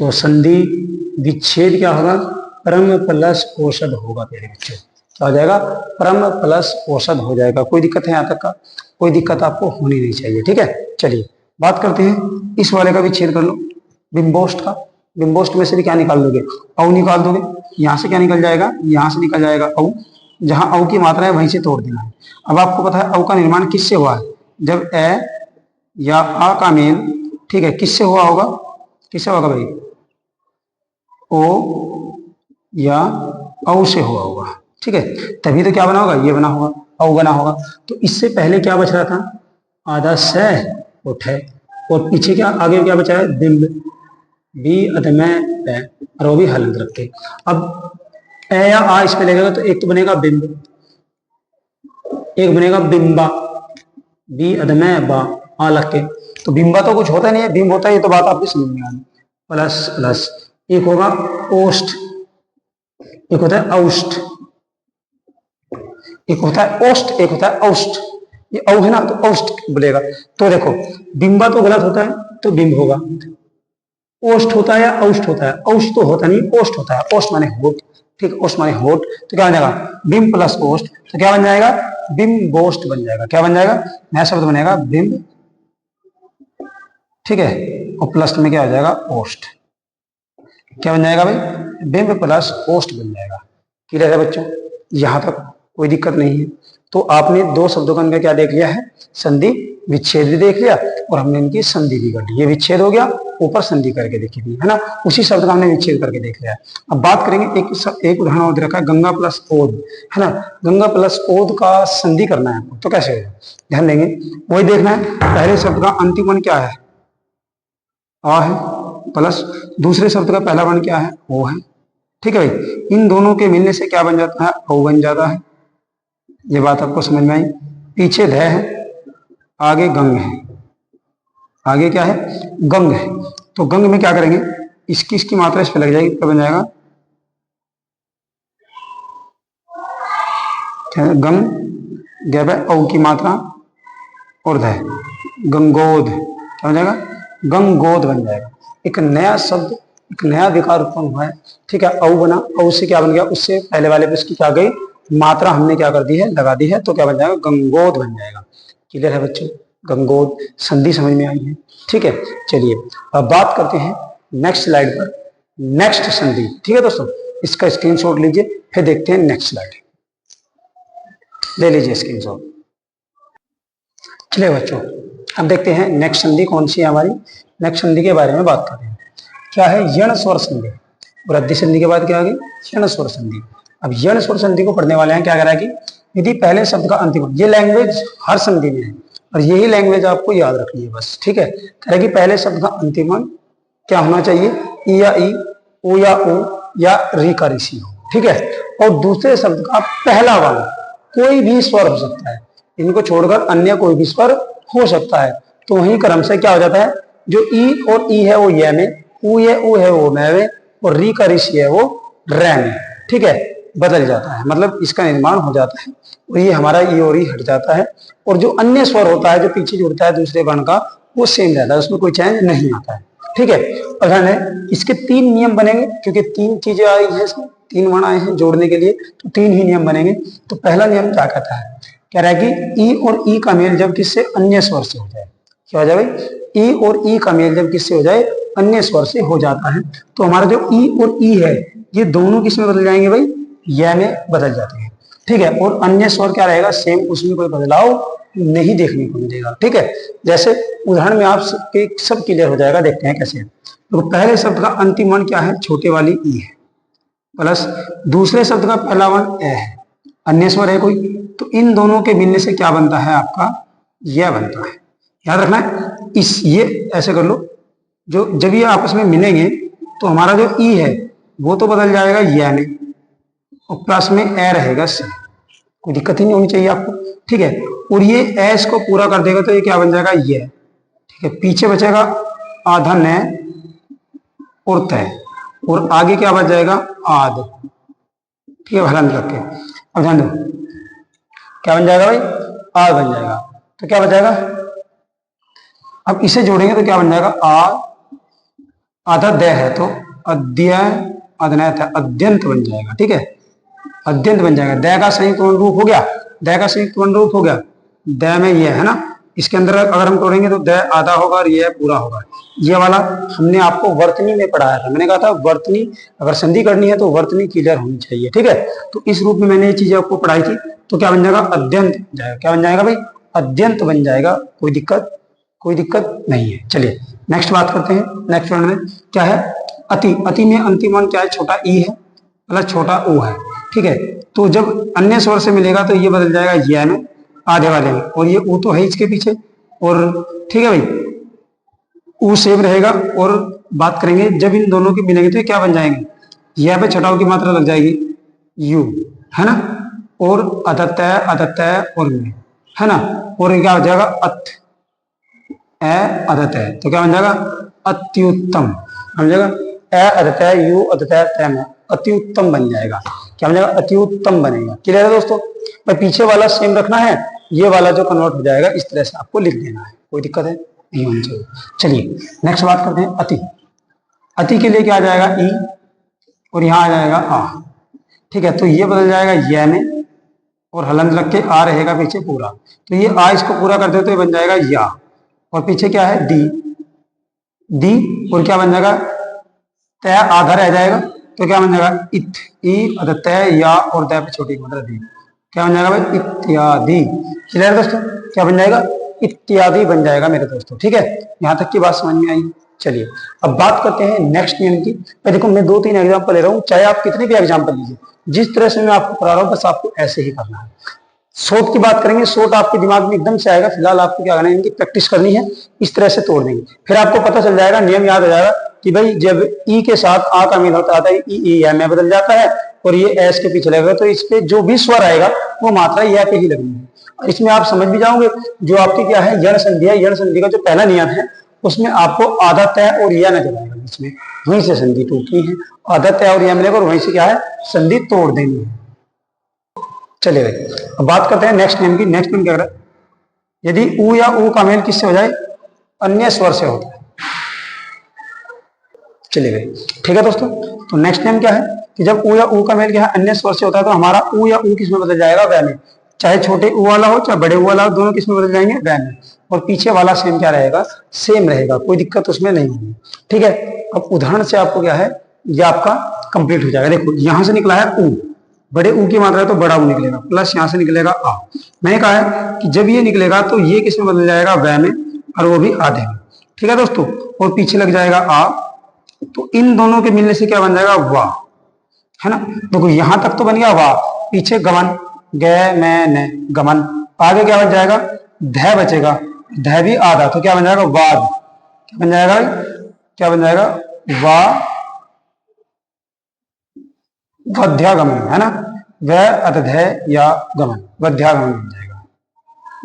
तो संधि विच्छेद क्या होगा, परम प्लस औषध होगा प्यारे बच्चों। क्या हो जाएगा, परम प्लस औषध हो जाएगा। कोई दिक्कत है यहाँ तक का, कोई दिक्कत आपको होनी नहीं चाहिए, ठीक है। चलिए बात करते हैं इस वाले का विच्छेद कर लो, बिंबोष्ट का। बिंबोष्ट में से भी क्या निकाल दोगे, औ निकाल दोगे। यहाँ से क्या निकल जाएगा, यहाँ से निकल जाएगा औ, जहां औ की मात्रा है वहीं से तोड़ देना है। अब आपको पता है औ का निर्माण किससे हुआ है, जब ए या आ का मेल, ठीक है, किससे हुआ होगा, किससे होगा भाई, ओ या औ से हुआ होगा, ठीक है। तभी तो क्या बना होगा, ये बना होगा, औ बना होगा। तो इससे पहले क्या बच रहा था, आधा सह उठ है, और पीछे क्या, आगे क्या बचा है, बिंब, बी अदमय है, और वो भी हलंत रख के। अब ए या आ इसमें लगेगा तो एक तो बनेगा बिंब, एक बनेगा बिंबा, बी अदमय बा, आ लग के। तो बिंबा तो कुछ होता नहीं है, बिंब होता है, ये तो बात आपकी समझ में आ गई। प्लस प्लस एक होगा ओष्ठ, एक होता है औष्ठ, एक होता है ओष्ठ, एक होता है औष्ठ। ये औ है ना, तो औष्ठ बोलेगा। तो देखो बिंबा तो गलत होता है, तो बिंब होगा। ओष्ठ होता है या औष्ठ होता है, औष्ठ तो होता नहीं, ओष्ठ होता है। ओष्ठ माने होठ, ठीक, ओष्ठ माने होठ। तो क्या बन जाएगा, बिंब प्लस ओष्ठ, तो क्या बन जाएगा, बिंबोष्ठ बन जाएगा। क्या बन जाएगा, नया शब्द बनेगा बिंब, ठीक है, और प्लस में क्या हो जाएगा, ओष्ठ। क्या बन जाएगा भाई, बिंब प्लस ओष्ठ बन जाएगा। क्लियर है बच्चों, यहां तक कोई दिक्कत नहीं है। तो आपने दो शब्दों का इनका क्या देख लिया है, संधि विच्छेद भी देख लिया, और हमने इनकी संधि भी कर ली। ये विच्छेद हो गया, ऊपर संधि करके देखी थी, है ना, उसी शब्द का हमने विच्छेद करके देख लिया। अब बात करेंगे एक उदाहरण और दे रखा है, गंगा प्लस ओद, है ना। गंगा प्लस ओद का संधि करना है आपको, तो कैसे होगा, ध्यान देंगे, वही देखना है। पहले शब्द का अंतिम वर्ण क्या है, आ है, प्लस दूसरे शब्द का पहला वर्ण क्या है, ओ है, ठीक है भाई। इन दोनों के मिलने से क्या बन जाता है, औ बन जाता है। ये बात आपको समझ में आई। पीछे ध है, आगे गंग है, आगे क्या है, गंग है। तो गंग में क्या करेंगे, इसकी मात्रा इस पे लग जाएगी, क्या बन जाएगा, क्या है, गंग गैप है, औ की मात्रा और ध, गंगोद, क्या बन जाएगा, गंगोद बन जाएगा। एक नया शब्द, एक नया विकार उत्पन्न हुआ है, ठीक है। औ बना, औ से क्या बन गया, उससे पहले वाले पे उसकी क्या गई मात्रा हमने क्या कर दी है, लगा दी है, तो क्या बन जाएगा, गंगोद बन जाएगा। क्लियर है बच्चों, गंगोद संधि समझ में आई है, ठीक है। चलिए अब बात करते हैं नेक्स्ट स्लाइड पर, नेक्स्ट संधि, ठीक है दोस्तों। इसका स्क्रीनशॉट लीजिए, फिर देखते हैं नेक्स्ट स्लाइड, ले लीजिए स्क्रीनशॉट। चलिए बच्चों अब देखते हैं नेक्स्ट संधि कौन सी है हमारी। नेक्स्ट संधि के बारे में बात कर रहे हैं, क्या है, यण स्वर संधि। वृद्धि संधि के बाद क्या आ गई, यण स्वर संधि। अब यण स्वर संधि को पढ़ने वाले हैं, क्या करा कि यदि पहले शब्द का अंतिम, ये लैंग्वेज हर संधि में है, और यही लैंग्वेज आपको याद रखनी है बस, ठीक है। कह कि पहले शब्द का अंतिम क्या होना चाहिए, ई या ई, ओ या ओ, या री का ऋषि हो, ठीक है। और दूसरे शब्द का पहला वाला कोई भी स्वर हो सकता है, इनको छोड़कर अन्य कोई भी स्वर हो सकता है। तो वही क्रम से क्या हो जाता है, जो ई और ई है वो ये में, ऊ है वो मैं में, और री का ऋषि है वो रै में, ठीक है, बदल जाता है, मतलब इसका निर्माण हो जाता है, और ये हमारा ई और ई हट जाता है। और जो अन्य स्वर होता है जो पीछे जुड़ता है दूसरे वर्ण का, वो सेम रहता है, उसमें कोई चेंज नहीं आता है, ठीक है। और ध्यान है, इसके 3 नियम बनेंगे, क्योंकि 3 चीजें आई हैं इसमें, 3 वर्ण आए हैं जोड़ने के लिए, तो 3 ही नियम बनेंगे। तो पहला नियम क्या कहता है, कह रहा है कि ई और ई का मेल जब किससे, अन्य स्वर से हो जाए, क्या हो जाए भाई, ई और ई का मेल जब किससे हो जाए, अन्य स्वर से हो जाता है। तो हमारा जो ई और ई है, ये दोनों किस में बदल जाएंगे भाई, यह में बदल जाते हैं, ठीक है। और अन्य स्वर क्या रहेगा, सेम, उसमें कोई बदलाव नहीं देखने को मिलेगा, ठीक है। जैसे उदाहरण में आप सब क्लियर हो जाएगा, देखते हैं कैसे। तो पहले शब्द का अंतिम वर्ण क्या है, छोटे वाली ई है, प्लस दूसरे शब्द का पहला वर्ण ए है, अन्य स्वर है कोई, तो इन दोनों के मिलने से क्या बनता है आपका, यह बनता है। याद रखना है, इस ये ऐसे कर लो, जो जब ये आपस में मिलेंगे तो हमारा जो ई है वो तो बदल जाएगा यह में, और प्लस में ए रहेगा सी, कोई दिक्कत ही नहीं होनी चाहिए आपको, ठीक है। और ये एस को पूरा कर देगा तो ये क्या बन जाएगा, ये, ठीक है। पीछे बचेगा आधा न और तय, और आगे क्या बच जाएगा, आद, ठीक है, हलन रख के। अब ध्यान दो, क्या बन जाएगा भाई, आद बन जाएगा, तो क्या बच जाएगा, अब इसे जोड़ेंगे तो क्या बन जाएगा, आधा द है तो अद्य अदनैत है, अद्यंत बन जाएगा। ठीक है, अद्यंत बन जाएगा। द का संयुक्त वर्ण रूप हो गया, द का संयुक्त वर्ण रूप हो गया, द में ये है ना, इसके अंदर अगर हम तोड़ेंगे तो द आधा होगा और ये पूरा होगा। ये वाला हमने आपको वर्तनी में पढ़ाया था, मैंने कहा था वर्तनी अगर संधि करनी है तो वर्तनी क्लियर होनी चाहिए। ठीक है, तो इस रूप में मैंने ये चीजें आपको पढ़ाई थी। तो क्या बन जाएगा, अद्यंत बन जाएगा। क्या बन जाएगा भाई, अद्यंत बन जाएगा। कोई दिक्कत नहीं है। चलिए नेक्स्ट बात करते हैं। नेक्स्ट वर्ण में क्या है, अति। अति में अंतिम वर्ण क्या है, छोटा ई है, मतलब छोटा ओ है। ठीक है, तो जब अन्य स्वर से मिलेगा तो ये बदल जाएगा या में, आधे वाले में, और ये ऊ तो है इसके पीछे, और ठीक है भाई ऊ सेम रहेगा। और बात करेंगे जब इन दोनों के मिलेंगे तो ये क्या बन जाएंगे, या पे छटाव की मात्रा लग जाएगी यू, है ना, और अदत्य और में, है ना, और क्या हो जाएगा अत अदत्य, तो क्या बन जाएगा अत्युत्तम बन जाएगा। अदत्य यू अदत्य तय में अत्युत्तम बन जाएगा। क्या बन जाएगा, अत्युत्तम बनेगा। क्लियर है दोस्तों, पर पीछे वाला सेम रखना है, ये वाला जो कन्वर्ट हो जाएगा इस तरह से आपको लिख देना है। कोई दिक्कत है नहीं होनी चाहिए। चलिए नेक्स्ट बात करते हैं अति। अति के लिए क्या आ जाएगा ई, और यहाँ आ जाएगा आ। ठीक है, तो ये बदल जाएगा या में, और हलंत लग के आ रहेगा पीछे पूरा, तो ये आ इसको पूरा कर दे तो ये बन जाएगा या, और पीछे क्या है दी, और क्या बन जाएगा तय आधा रह जाएगा, तो क्या बन जाएगा इत, ई तय या और तय पे छोटी मात्रा दी, क्या बन जाएगा भाई इत्यादि। क्लियर दोस्तों, क्या बन जाएगा इत्यादि बन जाएगा मेरे दोस्तों। ठीक है, यहाँ तक की बात समझ में आई। चलिए अब बात करते हैं नेक्स्ट नियम की। मैं देखो मैं 2-3 एग्जाम्पल ले रहा हूँ, चाहे आप कितने भी एग्जाम्पल लीजिए, जिस तरह से मैं आपको पढ़ा रहा हूँ बस आपको ऐसे ही करना है। शॉर्ट की बात करेंगे, शॉर्ट आपके दिमाग में एकदम से आएगा, फिलहाल आपको क्या करना है, इनकी प्रैक्टिस करनी है, इस तरह से तोड़ देंगे, फिर आपको पता चल जाएगा, नियम याद हो जाएगा कि भाई जब ई के साथ आ का मेल होता है ई या में बदल जाता है, और ये एस के पीछे लगेगा, तो इस पे जो भी स्वर आएगा वो मात्रा या पे ही लगनी है। इसमें आप समझ भी जाओगे, जो आपकी क्या है यण संधि है, यण संधि का जो पहला नियम है उसमें आपको आधा तय और या नजर आएगा, इसमें वहीं से संधि टूटनी है, आधा तय और या मिलेगा, और वहीं से क्या है संधि तोड़ देनी है। चलिए भाई अब बात करते हैं नेक्स्ट नियम की। नेक्स्ट नियम क्या कर रहा है, यदि ऊ या ऊ का मेल किससे हो जाए, अन्य स्वर से होता है। चलिए भाई ठीक है दोस्तों, तो नेक्स्ट नियम क्या है कि जब ऊ या ऊ का मेल क्या है अन्य स्वर से होता है, तो हमारा ऊ या ऊ किस में बदल जाएगा, वह में, चाहे छोटे ऊ वाला हो चाहे बड़े ऊ वाला हो, दोनों किस में बदल जाएंगे, वह में, और पीछे वाला सेम क्या रहेगा, सेम रहेगा, कोई दिक्कत उसमें नहीं होगी। ठीक है, अब उदाहरण से आपको क्या है ये आपका कंप्लीट हो जाएगा। देखो यहां से निकला है ऊ, बड़े ऊ की मात्रा है तो बड़ा ऊ निकलेगा, प्लस यहां से निकलेगा आ। मैंने कहा है कि जब ये निकलेगा तो ये किस में बदल जाएगा, वह में, और वो भी आधे में। ठीक है दोस्तों, और पीछे लग जाएगा आ, तो इन दोनों के मिलने से क्या बन जाएगा, वाह, है ना। देखो यहां तक तो बन गया वाह, पीछे गमन, ग मैं न गमन, आगे क्या बन जाएगा, ध बचेगा, ध भी आधा, तो क्या बन जाएगा वाद, क्या बन जाएगा, क्या बन जाएगा वाह वध्यागमन, है ना, वह अतः या गमन, वध्यागमन बन जाएगा।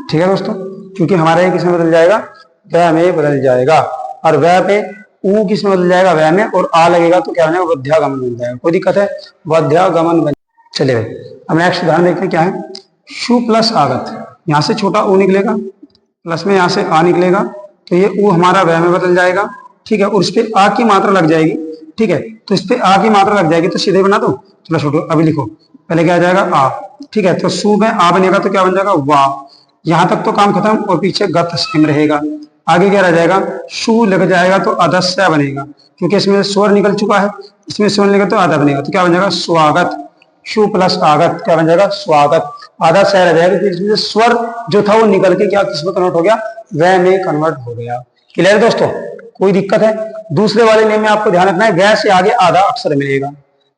ठीक है दोस्तों, क्योंकि हमारा ये किसमें बदल जाएगा, वह में बदल जाएगा, और वह पे ऊ किसमें बदल जाएगा, वह में, और आ लगेगा तो क्या बनेगा, वध्यागमन बन जाएगा। कोई दिक्कत है, वध्यागमन बन। चलिए भाई अब नेक्स्ट उदाहरण देखते हैं क्या है, शु प्लस आगत, यहाँ से छोटा ऊ निकलेगा, प्लस में यहाँ से आ निकलेगा, तो ये ऊ हमारा वह में बदल जाएगा। ठीक है, और उस पर आ की मात्रा लग जाएगी। ठीक है, तो इस पे आ की मात्रा लग जाएगी, तो सीधे बना दो, चलो छोटो अभी लिखो, पहले क्या आ जाएगा आ। ठीक है, तो सु में आ बनेगा तो क्या बन जाएगा वाह, यहां तक तो काम खत्म, और पीछे गत सेम रहेगा, आगे क्या रह जाएगा, शु लग जाएगा तो अदस्य बनेगा, क्योंकि इसमें स्वर निकल चुका है, इसमें स्वर निकल तो आधा बनेगा, तो क्या बन जाएगा स्वागत, शु प्लस आगत क्या बन जाएगा स्वागत, आधा सह रह जाएगा, क्योंकि इसमें स्वर जो था वो निकल के क्या किसमें कन्वर्ट हो गया, वह में कन्वर्ट हो गया। क्लियर दोस्तों, कोई दिक्कत है। दूसरे वाले नियम में आपको ध्यान रखना है, वह से आगे आधा अक्षर मिलेगा,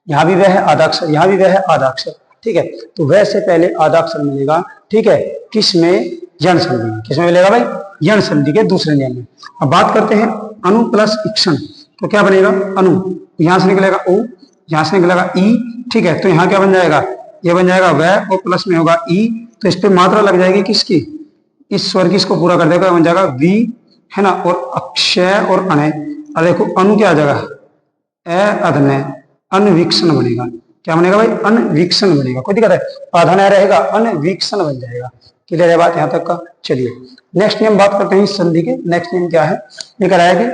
यहाँ भी वह है आधा अक्षर, यहाँ भी वह है आधा अक्षर। ठीक है, तो वह से पहले आधा अक्षर मिलेगा। ठीक है, किसमें, यण संधि में, किसमें मिलेगा भाई, यण संधि के दूसरे नियम में। अब बात करते हैं अनु प्लस इक्षण, तो क्या बनेगा, अनु, यहां से निकलेगा ओ, यहां से निकलेगा ई। ठीक है, तो यहाँ क्या बन जाएगा, ये बन जाएगा वह, और प्लस में होगा ई, तो इस पे मात्रा लग जाएगी किसकी, इस स्वर की, इसको पूरा कर देगा, बन जाएगा वी, है ना, और अक्षय और अनय। और देखो अनु क्या आ जाएगा, अधनय, अनवीक्षण बनेगा, क्या बनेगा भाई, अनवीक्षण बनेगा। कोई दिक्कत है, अधनय रहेगा, अनवीक्षण बन जाएगा। क्लियर है बात यहाँ तक का। चलिए नेक्स्ट नियम बात करते हैं इस संधि के। नेक्स्ट नियम क्या है, ये कराया कि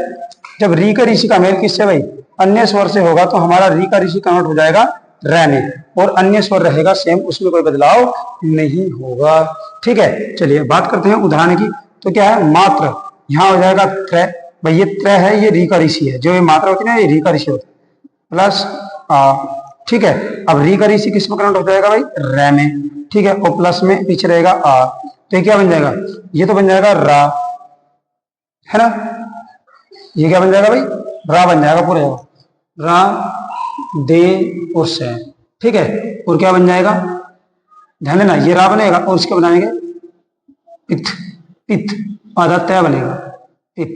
जब री का ऋषि का मेल किससे भाई, अन्य स्वर से होगा तो हमारा री का ऋषि कन्वर्ट हो जाएगा रै में, और अन्य स्वर रहेगा सेम, उसमें कोई बदलाव नहीं होगा। ठीक है, चलिए बात करते हैं उदाहरण की। तो क्या है, मात्र, यहाँ हो जाएगा त्रय, भाई ये त्रय है, ये री का ऋषि है, जो ये मात्रा होती है ना, ये री का ऋषि होता है, प्लस आ। ठीक है, अब री का ऋषि किस में कन्वर्ट हो जाएगा भाई, रै में। ठीक है, और प्लस में पीछे रहेगा आ, तो ये क्या बन जाएगा, ये तो बन जाएगा रा, है ना, ये क्या बन जाएगा भाई, रा बन जाएगा पूरे, रा दे और से। ठीक है, और क्या बन जाएगा, ध्यान देना, ये रा बनेगा और उसके बनाएंगे पिथ, पिथ आधा तय बनेगा, पिथ।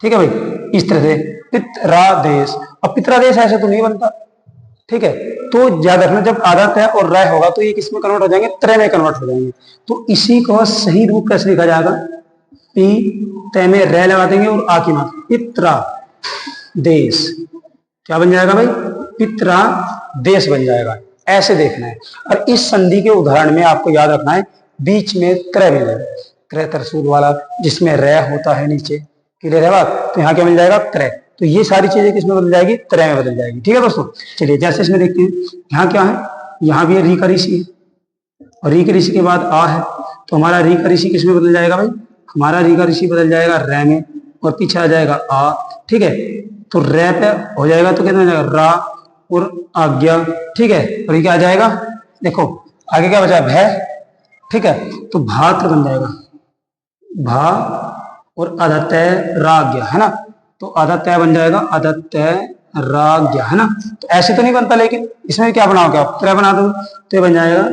ठीक है भाई, इस तरह से पित्रादेश। अब पित्रादेश ऐसे तो नहीं बनता, ठीक है, तो याद रखना जब आधा तय और राय होगा तो ये किस में कन्वर्ट हो जाएंगे, त्रय में कन्वर्ट हो जाएंगे। तो इसी को सही रूप कैसे लिखा जाएगा, पी तय में रे लगा देंगे और आ की मात्रा, पित्रा देश, क्या बन जाएगा भाई, पित्रा देश बन जाएगा। ऐसे देखना है, और इस संधि के उदाहरण में आपको याद रखना है बीच में त्रय मिलेगा, त्रय तरसूल वाला, जिसमें रे होता है नीचे, क्लियर है बात, तो यहाँ क्या मिल जाएगा, त्रय। तो ये सारी चीजें किसमें बदल जाएगी, त्रय में बदल जाएगी। ठीक है दोस्तों, चलिए जैसे इसमें देखते हैं, यहाँ क्या है, यहाँ भी री का ऋषि है, और री के ऋषि के बाद आ है, तो हमारा री का ऋषि किसमें बदल जाएगा भाई, हमारा री का ऋषि बदल जाएगा रै में, और पीछे आ जाएगा आ। ठीक है, तो रै पे हो जाएगा तो कितना हो जाएगा, रा और आज्ञा। ठीक है, और ये क्या आ जाएगा, देखो आगे क्या बचा, भय। ठीक है, तो भात्र बन जाएगा, भा और आधा तय राग्य, है ना, तो आधा तय बन जाएगा, आधा तय राग्य, है ना। तो ऐसे तो नहीं बनता, लेकिन इसमें क्या बनाओगे आप, त्रय बना दो, तो ये बन जाएगा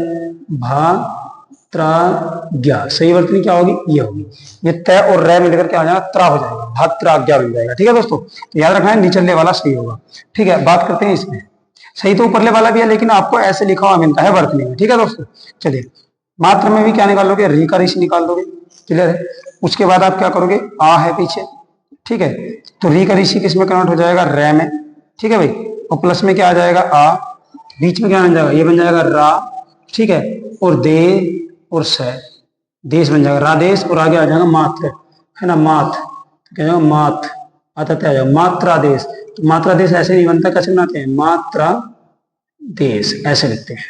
भात्राज्ञा। सही वर्तनी क्या होगी, ये होगी, ये तय और रै मिलकर क्या हो जाएगा, त्रा हो जाएगा, भात्राज्ञा बन जाएगा। ठीक है दोस्तों, तो याद रखना है निचले वाला सही होगा। ठीक है, बात करते हैं इसमें, सही तो ऊपरले वाला भी है, लेकिन आपको ऐसे लिखा हुआ मिलता है वर्तनी में। ठीक है दोस्तों, चलिए मात्र में भी क्या निकालोगे, री का ऋषि निकाल दोगे, क्लियर है। उसके बाद आप क्या करोगे, आ है पीछे, ठीक है, तो री का ऋषि किस में कन्वर्ट हो जाएगा, रै में। ठीक है भाई, और प्लस में क्या आ जाएगा, आ, बीच में क्या बन जाएगा, ये बन जाएगा रा। ठीक है, और दे और स, देश बन जाएगा, रादेश, और आगे आ जाएगा मात्र, है ना, मात, क्या जाएगा, मात आता आ जाएगा, मात्रा देश। तो मात्रा देश ऐसे नहीं बनता, कैसे बनाते हैं, मात्रा देश, ऐसे लिखते हैं।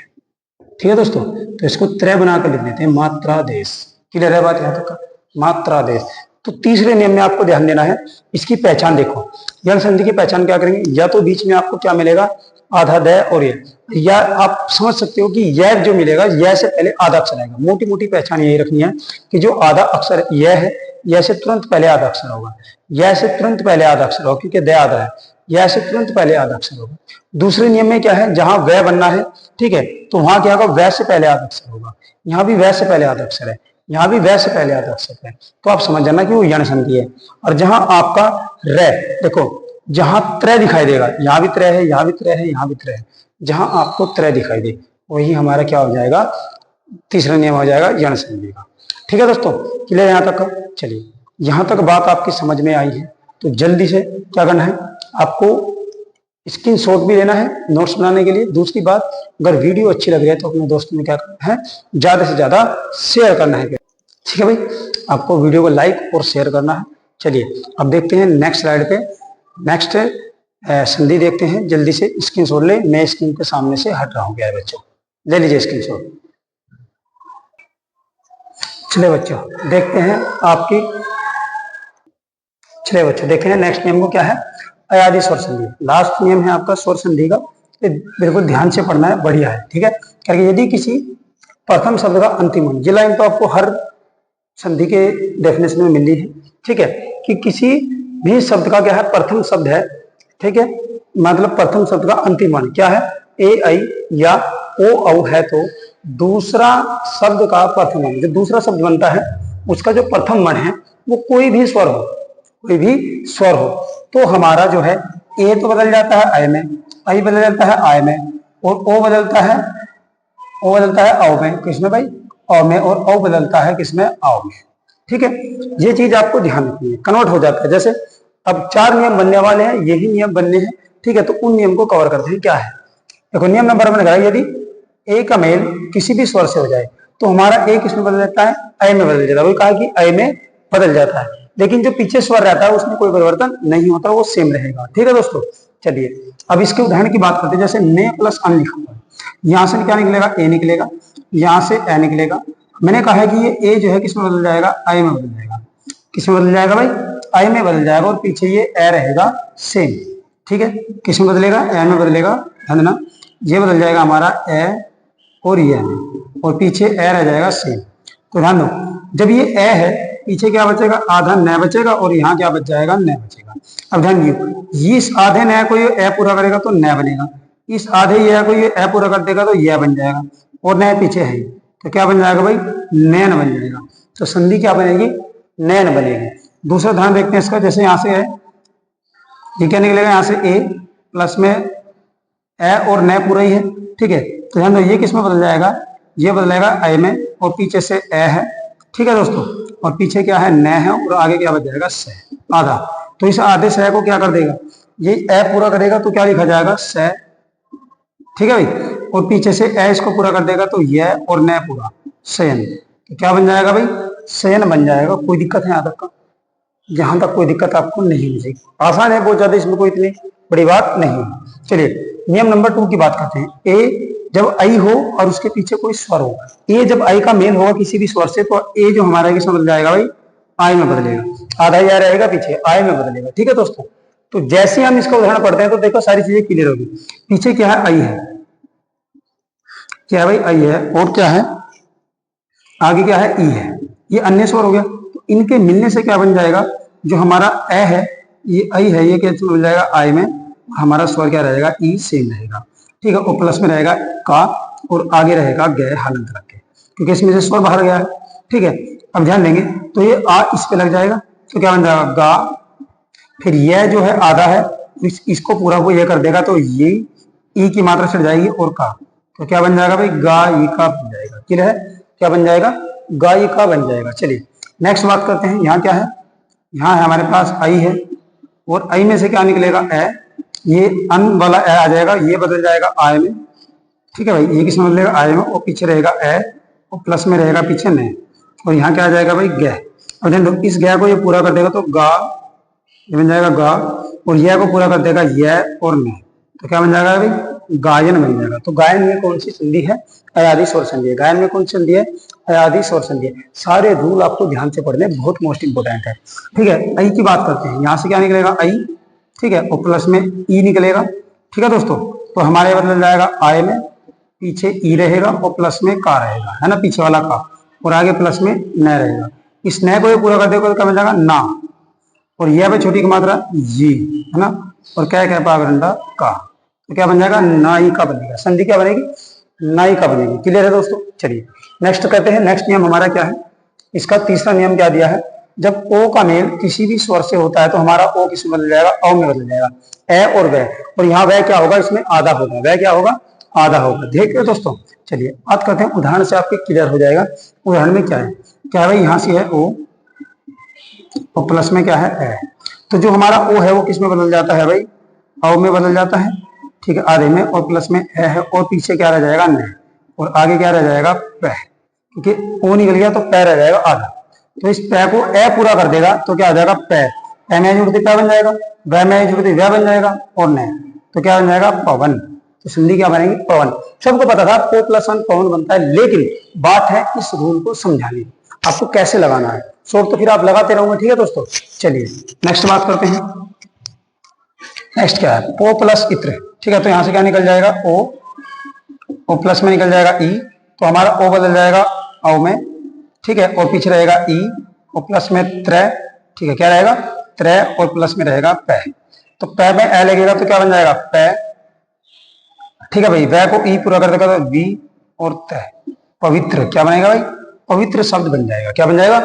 ठीक है दोस्तों, तो इसको त्रय बनाकर लिख देते हैं, मात्रा देश। क्लियर है बात यहाँ तक का, मात्रा देश। तो तीसरे नियम में आपको ध्यान देना है, इसकी पहचान देखो, यण संधि की पहचान क्या करेंगे, या तो बीच में आपको क्या मिलेगा, आधा दय और ये, या आप समझ सकते हो कि यह जो मिलेगा, यह से पहले आधा अक्षर आएगा। मोटी मोटी पहचान यही रखनी है कि जो आधा अक्षर यह है, यह से तुरंत पहले आधा अक्षर होगा, यह से तुरंत पहले आधा अक्षर होगा, क्योंकि दय आधा है, यह से तुरंत पहले आधा अक्षर होगा। दूसरे नियम में क्या है, जहां वह बनना है, ठीक है, तो वहां क्या होगा, वह से पहले आधा अक्षर होगा, यहाँ भी वह से पहले आधा अक्षर है, यहाँ भी वह से पहले आधा अक्षर है, तो आप समझ जाना कि वो यण संधि है। और जहां आपका रे, देखो जहां त्रय दिखाई देगा, यहाँ भी त्रय है, यहाँ भी त्रय है, यहाँ भी त्रय है, जहां आपको त्रय दिखाई दे वही हमारा क्या हो जाएगा, तीसरा नियम हो जाएगा यण संधि का। ठीक है दोस्तों, क्लियर यहाँ तक। चलिए यहाँ तक बात आपकी समझ में आई है, तो जल्दी से क्या करना है, आपको स्क्रीनशॉट भी लेना है नोट्स बनाने के लिए। दूसरी बात, अगर वीडियो अच्छी लग रही है तो अपने दोस्तों में क्या करना है, ज्यादा से ज्यादा शेयर करना है। ठीक है भाई, आपको वीडियो को लाइक और शेयर करना है। चलिए अब देखते हैं नेक्स्ट स्लाइड पे, नेक्स्ट संधि देखते हैं। जल्दी से स्क्रीनशॉट ले, मैं स्क्रीन के सामने से हट रहा हूँ, क्या बच्चों, ले लीजिए स्क्रीनशॉट। चलिए बच्चों देखते हैं आपकी, चलिए बच्चों देखते हैं नेक्स्ट नियम को क्या है, अयादि स्वर संधि। लास्ट नियम है आपका स्वर संधि का, बिल्कुल ध्यान से पढ़ना है, बढ़िया है। ठीक है, करके यदि किसी प्रथम शब्द का अंतिम अंग, ये लाइन तो आपको हर संधि के डेफिनेशन में मिली है। ठीक है, कि किसी भी शब्द का क्या है, प्रथम शब्द है, ठीक है, मतलब प्रथम शब्द का अंतिम वर्ण क्या है, ए आई या ओ औ है, तो दूसरा शब्द का प्रथम वर्ण, जो दूसरा शब्द बनता है उसका जो प्रथम वर्ण है वो कोई भी स्वर हो, कोई भी स्वर हो, तो हमारा जो है ए तो बदल जाता है आय में, आई बदल जाता है आय में, और ओ बदलता है औ में, किसमें भाई, औ में, और औ बदलता है किसमें, आओ में। ठीक है, ये चीज आपको ध्यान रखनी है, कन्वर्ट हो जाता है। जैसे अब 4 नियम बनने वाले हैं, यही नियम बनने हैं। ठीक है, तो उन नियम को कवर करते हैं। क्या है, देखो नियम नंबर 1 है, यदि ए का मेल किसी भी स्वर से हो जाए तो हमारा ए किसमें बदल जाता है, अय में बदल जाता है। वही कहा कि अय में बदल जाता है। लेकिन जो पीछे स्वर रहता है उसमें कोई परिवर्तन नहीं होता, वो सेम रहेगा। ठीक है दोस्तों, चलिए अब इसके उदाहरण की बात करते हैं। जैसे ने प्लस अन लिखा हुआ है, यहां से क्या निकलेगा, ए निकलेगा, यहां से ए निकलेगा। मैंने कहा है कि ये ए जो है किसमें बदल जाएगा, आई में बदल जाएगा। किसमें बदल जाएगा भाई, आई में बदल जाएगा, और पीछे ये ए रहेगा सेम। ठीक है, किसमें बदलेगा, ए में बदलेगा, ध्यान देना, ये बदल जाएगा हमारा ए और ये में, और पीछे ए रह जाएगा सेम। तो ध्यान दो, जब ये ए है, पीछे क्या बचेगा, आधा न बचेगा, और यहाँ क्या बच जाएगा, न बचेगा। अब ध्यान दियो, इस आधे न को ये ए पूरा करेगा तो न बनेगा, इस आधे ये को ये ए पूरा कर देगा तो यह बन जाएगा, और न पीछे है तो क्या बन जाएगा भाई, नैन बन जाएगा। तो संधि क्या बनेगी, नैन बनेगी। दूसरा ध्यान देखते हैं इसका, जैसे यहाँ से है, ये क्या निकलेगा, यहाँ से ए प्लस में ए और न पूरा ही है। ठीक है, तो ध्यान दो, ये किस में बदल जाएगा, ये बदलेगा आई में, और पीछे से ए है। ठीक है दोस्तों, और पीछे क्या है, न है, और आगे क्या बच जाएगा, से, आधा। तो इस आधे से को क्या कर देगा, ये ए पूरा करेगा तो क्या लिखा जाएगा, से। ठीक है भाई, और पीछे से ए इसको पूरा कर देगा तो ये, और न पूरा शयन, तो क्या बन जाएगा भाई, शयन बन जाएगा। कोई दिक्कत है यहाँ तक का, जहां तक कोई दिक्कत आपको नहीं मिलेगी, आसान है बहुत ज्यादा, इसमें कोई इतनी बड़ी बात नहीं है। चलिए नियम नंबर 2 की बात करते हैं। ए जब आई हो और उसके पीछे कोई स्वर हो, ए जब आई का मेल होगा किसी भी स्वर से, तो ए जो हमारा किसमें बदल जाएगा भाई, आई में बदलेगा, आधा या रहेगा पीछे आई में बदलेगा। ठीक है दोस्तों, तो जैसे हम इसका उदाहरण पढ़ते हैं तो देखो सारी चीजें क्लियर होगी। पीछे क्या है, आई है, क्या है भाई, आई है, और क्या है, आगे क्या है, ई है, ये अन्य स्वर हो गया। तो इनके मिलने से क्या बन जाएगा, जो हमारा ए है, ये आई है, ये क्या बन जाएगा, आई में, हमारा स्वर क्या रहेगा, ई सेम रहेगा। ठीक है, और प्लस में रहेगा का, और आगे रहेगा गैर हालंत रख के, क्योंकि इसमें से स्वर बाहर गया है। ठीक है, अब ध्यान देंगे तो ये आ इस पे लग जाएगा, तो क्या बन जाएगा, गा, फिर यह जो है आधा है, इसको पूरा को ये कर देगा तो ये ई की मात्रा चढ़ जाएगी, और का, तो क्या बन जाएगा भाई, गा ई का बन जाएगा। क्लियर है, क्या बन जाएगा, गा ई का बन जाएगा। चलिए नेक्स्ट बात करते हैं। यहाँ क्या है, यहाँ है हमारे पास आई है, और आई में से क्या निकलेगा, ए, ये अन वाला ए आ जाएगा, ये बदल जाएगा आई में। ठीक है भाई, ये किसमें बदलेगा, आई में, और पीछे रहेगा ए, और प्लस में रहेगा पीछे न, और यहाँ क्या आ जाएगा भाई, गै। और ध्यान दो, इस गै को ये पूरा कर देगा तो गा, ये बन जाएगा गा, और यह को पूरा कर देगा ये और न, तो क्या बन जाएगा भाई, गायन बन जाएगा। तो गायन में कौन सी संधि है, अयादी स्वर संधि है। गायन में कौन सी संधि है, अयादी स्वर संधि है। सारे रूल आपको ध्यान से पढ़ने, बहुत मोस्ट इंपोर्टेंट है। ठीक है, आई की बात करते हैं। यहाँ से क्या निकलेगा, आई, ठीक है, और प्लस में ई निकलेगा। ठीक है दोस्तों, तो हमारे बदल जाएगा आई में, पीछे ई रहेगा, और प्लस में का रहेगा, है ना, पीछे वाला का, और आगे प्लस में न रहेगा। इस न को ये पूरा कर देगा तो क्या बन जाएगा, ना, और यह पे छोटी की मात्रा ये, है ना, और क्या क्या पागंडा का, तो क्या बन जाएगा, नाई का बनेगा। संधि क्या बनेगी, नाई का बनेगी। क्लियर है दोस्तों, चलिए नेक्स्ट करते हैं। नेक्स्ट नियम हमारा क्या है, इसका तीसरा नियम क्या दिया है, जब ओ का मेल किसी भी स्वर से होता है तो हमारा ओ किसमें बदल जाएगा, औ में बदल जाएगा, ए और वह, और यहाँ वह क्या होगा, इसमें आधा होगा, वह क्या होगा, आधा होगा। देख रहे दोस्तों, चलिए बात करते हैं उदाहरण से, आपके क्लियर हो जाएगा। उदाहरण में क्या है, क्या है भाई, यहाँ से है ओ, और प्लस में क्या है, ए, तो जो हमारा ओ है वो किस में बदल जाता है भाई, औ में बदल जाता है। ठीक है, आधे में, और प्लस में ए है, और पीछे क्या रह जाएगा, न, और आगे क्या रह जाएगा, पै, क्योंकि ओ निकल गया तो पै रह जाएगा आधा। तो इस पै को ए पूरा कर देगा तो क्या आ जाएगा, पैर, ए में जुड़ते पै बन जाएगा, वह में जुड़ते वह बन जाएगा, और न, तो क्या बन जाएगा, पवन। तो संधि क्या बनेगी, पवन। सबको पता था पो प्लस वन पवन बनता है, लेकिन बात है इस रूल को समझाने, आपको कैसे लगाना है। शोर तो फिर आप लगाते रहोगे। ठीक है दोस्तों, चलिए नेक्स्ट बात करते हैं। नेक्स्ट क्या है, ओ प्लस इत्र। ठीक है, तो यहां से क्या निकल जाएगा, ओ प्लस में निकल जाएगा ई, तो हमारा ओ बदल जाएगा औ में। ठीक है, और पीछे रहेगा ई, और प्लस में त्रय। ठीक है, क्या रहेगा, त्रय, और प्लस में रहेगा पै। तो पै में ए लगेगा तो क्या बन जाएगा, पै। ठीक है भाई, वह को ई पूरा कर देगा तो वी, और तय, पवित्र। क्या बनेगा भाई, पवित्र शब्द बन जाएगा। क्या बन जाएगा,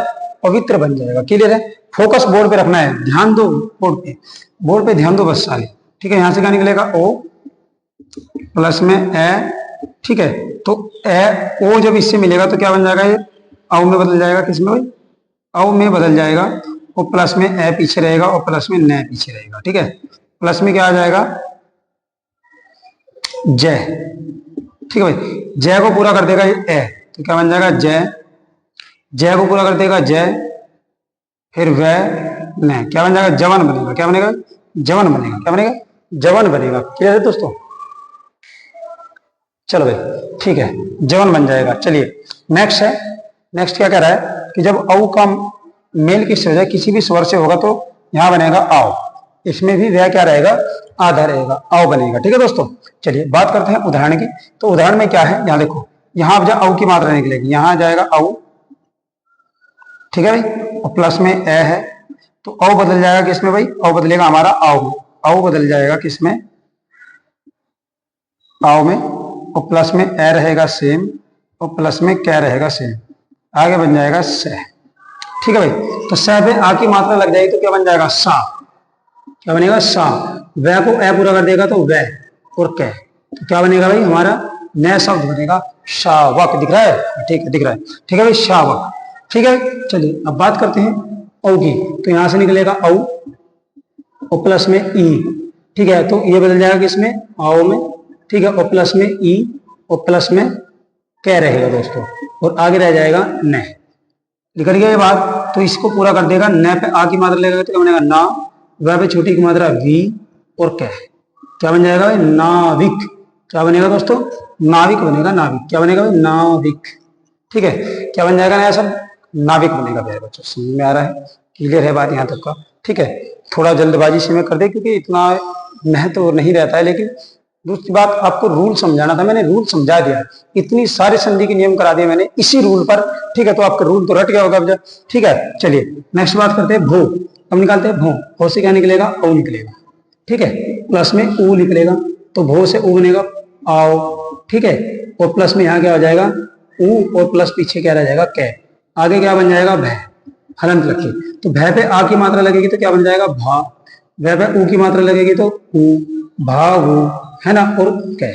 पवित्र बन जाएगा। क्लियर है, फोकस बोर्ड पे रखना है, ध्यान दो बोर्ड पे, बोर्ड पे ध्यान दो बस सारे। ठीक है, यहां से क्या निकलेगा, ओ प्लस में ए। ठीक है, तो ए ओ जब इससे मिलेगा तो क्या बन जाएगा, ये औ में बदल जाएगा, किसमें भाई, औ में बदल जाएगा, और प्लस में ए पीछे रहेगा, और प्लस में न पीछे रहेगा। ठीक है, प्लस में क्या आ जाएगा, जय। ठीक है भाई, जय को पूरा कर देगा ए, तो क्या बन जाएगा, जय। जय को पूरा कर देगा जय, फिर वह न, क्या बन जाएगा? जवन बनेगा। क्या बनेगा? जवन बनेगा। क्या बनेगा? जवन बनेगा। क्लियर है दोस्तों? चलो भाई ठीक है, जवन बन जाएगा। चलिए नेक्स्ट है। नेक्स्ट क्या कह रहा है कि जब औ का मेल की सजा किसी भी स्वर से होगा तो यहां बनेगा आओ। इसमें भी वह क्या रहेगा? आधा रहेगा, आओ बनेगा। ठीक है दोस्तों, चलिए बात करते हैं उदाहरण की। तो उदाहरण में क्या है, यहां देखो, यहां अब औ की मात्रा निकलेगी, यहां जाएगा औ, ठीक है भाई, और प्लस में ए है तो औ बदल जाएगा किसमें भाई? औ बदलेगा हमारा आओ में। औ बदल जाएगा किसमें? आओ में। और प्लस में ए रहेगा सेम, और प्लस में क्या रहेगा? सेम। आगे बन जाएगा स। ठीक है भाई, तो स पे आ की मात्रा लग जाएगी तो क्या बन जाएगा? सा। क्या बनेगा? सा। वह को ए पूरा कर देगा तो वह, और कै, तो क्या बनेगा भाई? हमारा नया शब्द बनेगा शावक। दिख रहा है? ठीक है, दिख रहा है। ठीक है भाई, शावक। ठीक है, चलिए अब बात करते हैं औ की। तो यहां से निकलेगा औ और प्लस में ई। ठीक है, तो ये बदल जाएगा किसमें? आओ में। ठीक है, और प्लस में ई और प्लस में कै रहेगा दोस्तों, और आगे रह जाएगा न। निकल गया ये बात, तो इसको पूरा कर देगा। न पे आ की मात्रा लगेगा तो क्या बनेगा? ना। वह पे छोटी की मात्रा वी और कै, क्या बन जाएगा भाई? नाविक। क्या बनेगा दोस्तों? नाविक बनेगा। नाविक क्या बनेगा भाई? नाविक। ठीक है, क्या बन जाएगा? नया सब नाविक बनेगा। मेरे बच्चों समझ में आ रहा है? क्लियर है बात यहाँ तक का? ठीक है, थोड़ा जल्दबाजी से मैं कर दे क्योंकि इतना महत्व नहीं रहता है, लेकिन दूसरी बात आपको रूल समझाना था, मैंने रूल समझा दिया। इतनी सारी संधि के नियम करा दिए मैंने इसी रूल पर। ठीक है, तो आपका रूल तो रट गया होगा अब। ठीक है, चलिए नेक्स्ट बात करते हैं भो। अब निकालते हैं भो। भो से क्या निकलेगा? औ निकलेगा। ठीक है, प्लस में ऊ निकलेगा, तो भो से ऊ बनेगा आओ। ठीक है, और प्लस में यहाँ क्या हो जाएगा? ऊ, और प्लस पीछे क्या रह जाएगा? कै। आगे क्या बन जाएगा? भय। हलंत रखिए, तो भय पे आ की मात्रा लगेगी तो क्या बन जाएगा? भा। वह पे ऊ की मात्रा लगेगी तो ऊ, भावु, है ना, और कै,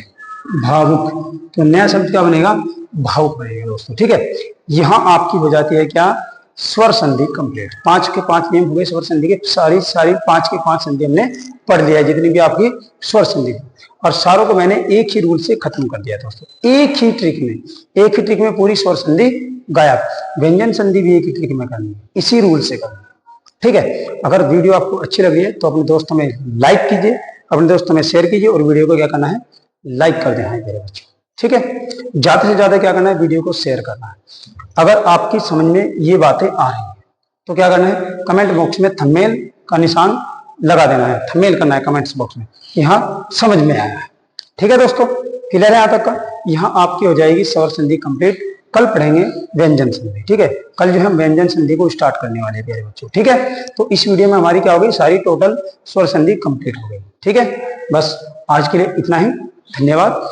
भावुक। तो नया शब्द क्या बनेगा? भावुक बनेगा दोस्तों। ठीक है, यहां आपकी हो जाती है क्या? स्वर संधि कंप्लीट। 5 के 5 नियम हो गए स्वर संधि के। सारी 5 के 5 संधि हमने पढ़ लिया है, जितनी भी आपकी स्वर संधि, और सारों को मैंने एक ही रूल से खत्म कर दिया दोस्तों। एक ही ट्रिक में पूरी स्वर संधि गायब। व्यंजन संधि भी एक ही ट्रिक में करनी है, इसी रूल से करनी है। ठीक है, अगर वीडियो आपको अच्छी लगी है तो अपने दोस्तों में लाइक कीजिए, अपने दोस्तों में शेयर कीजिए, और वीडियो को क्या करना है? लाइक कर देना है मेरे बच्चों। ठीक है, ज्यादा से ज्यादा क्या करना है? वीडियो को शेयर करना है। अगर आपकी समझ में ये बातें आ रही हैं तो क्या करना है? कमेंट बॉक्स में थंबनेल का निशान लगा देना है, थंबनेल करना है कमेंट्स बॉक्स में, यहाँ समझ में आया है। ठीक है दोस्तों, क्लियर है यहाँ तक का? यहाँ आपकी हो जाएगी स्वर संधि कंप्लीट। कल पढ़ेंगे व्यंजन संधि। ठीक है, कल जो है हम व्यंजन संधि को स्टार्ट करने वाले हैं प्यारे बच्चों। ठीक है, तो इस वीडियो में हमारी क्या हो गई? सारी टोटल स्वर संधि कंप्लीट हो गई। ठीक है, बस आज के लिए इतना ही। धन्यवाद।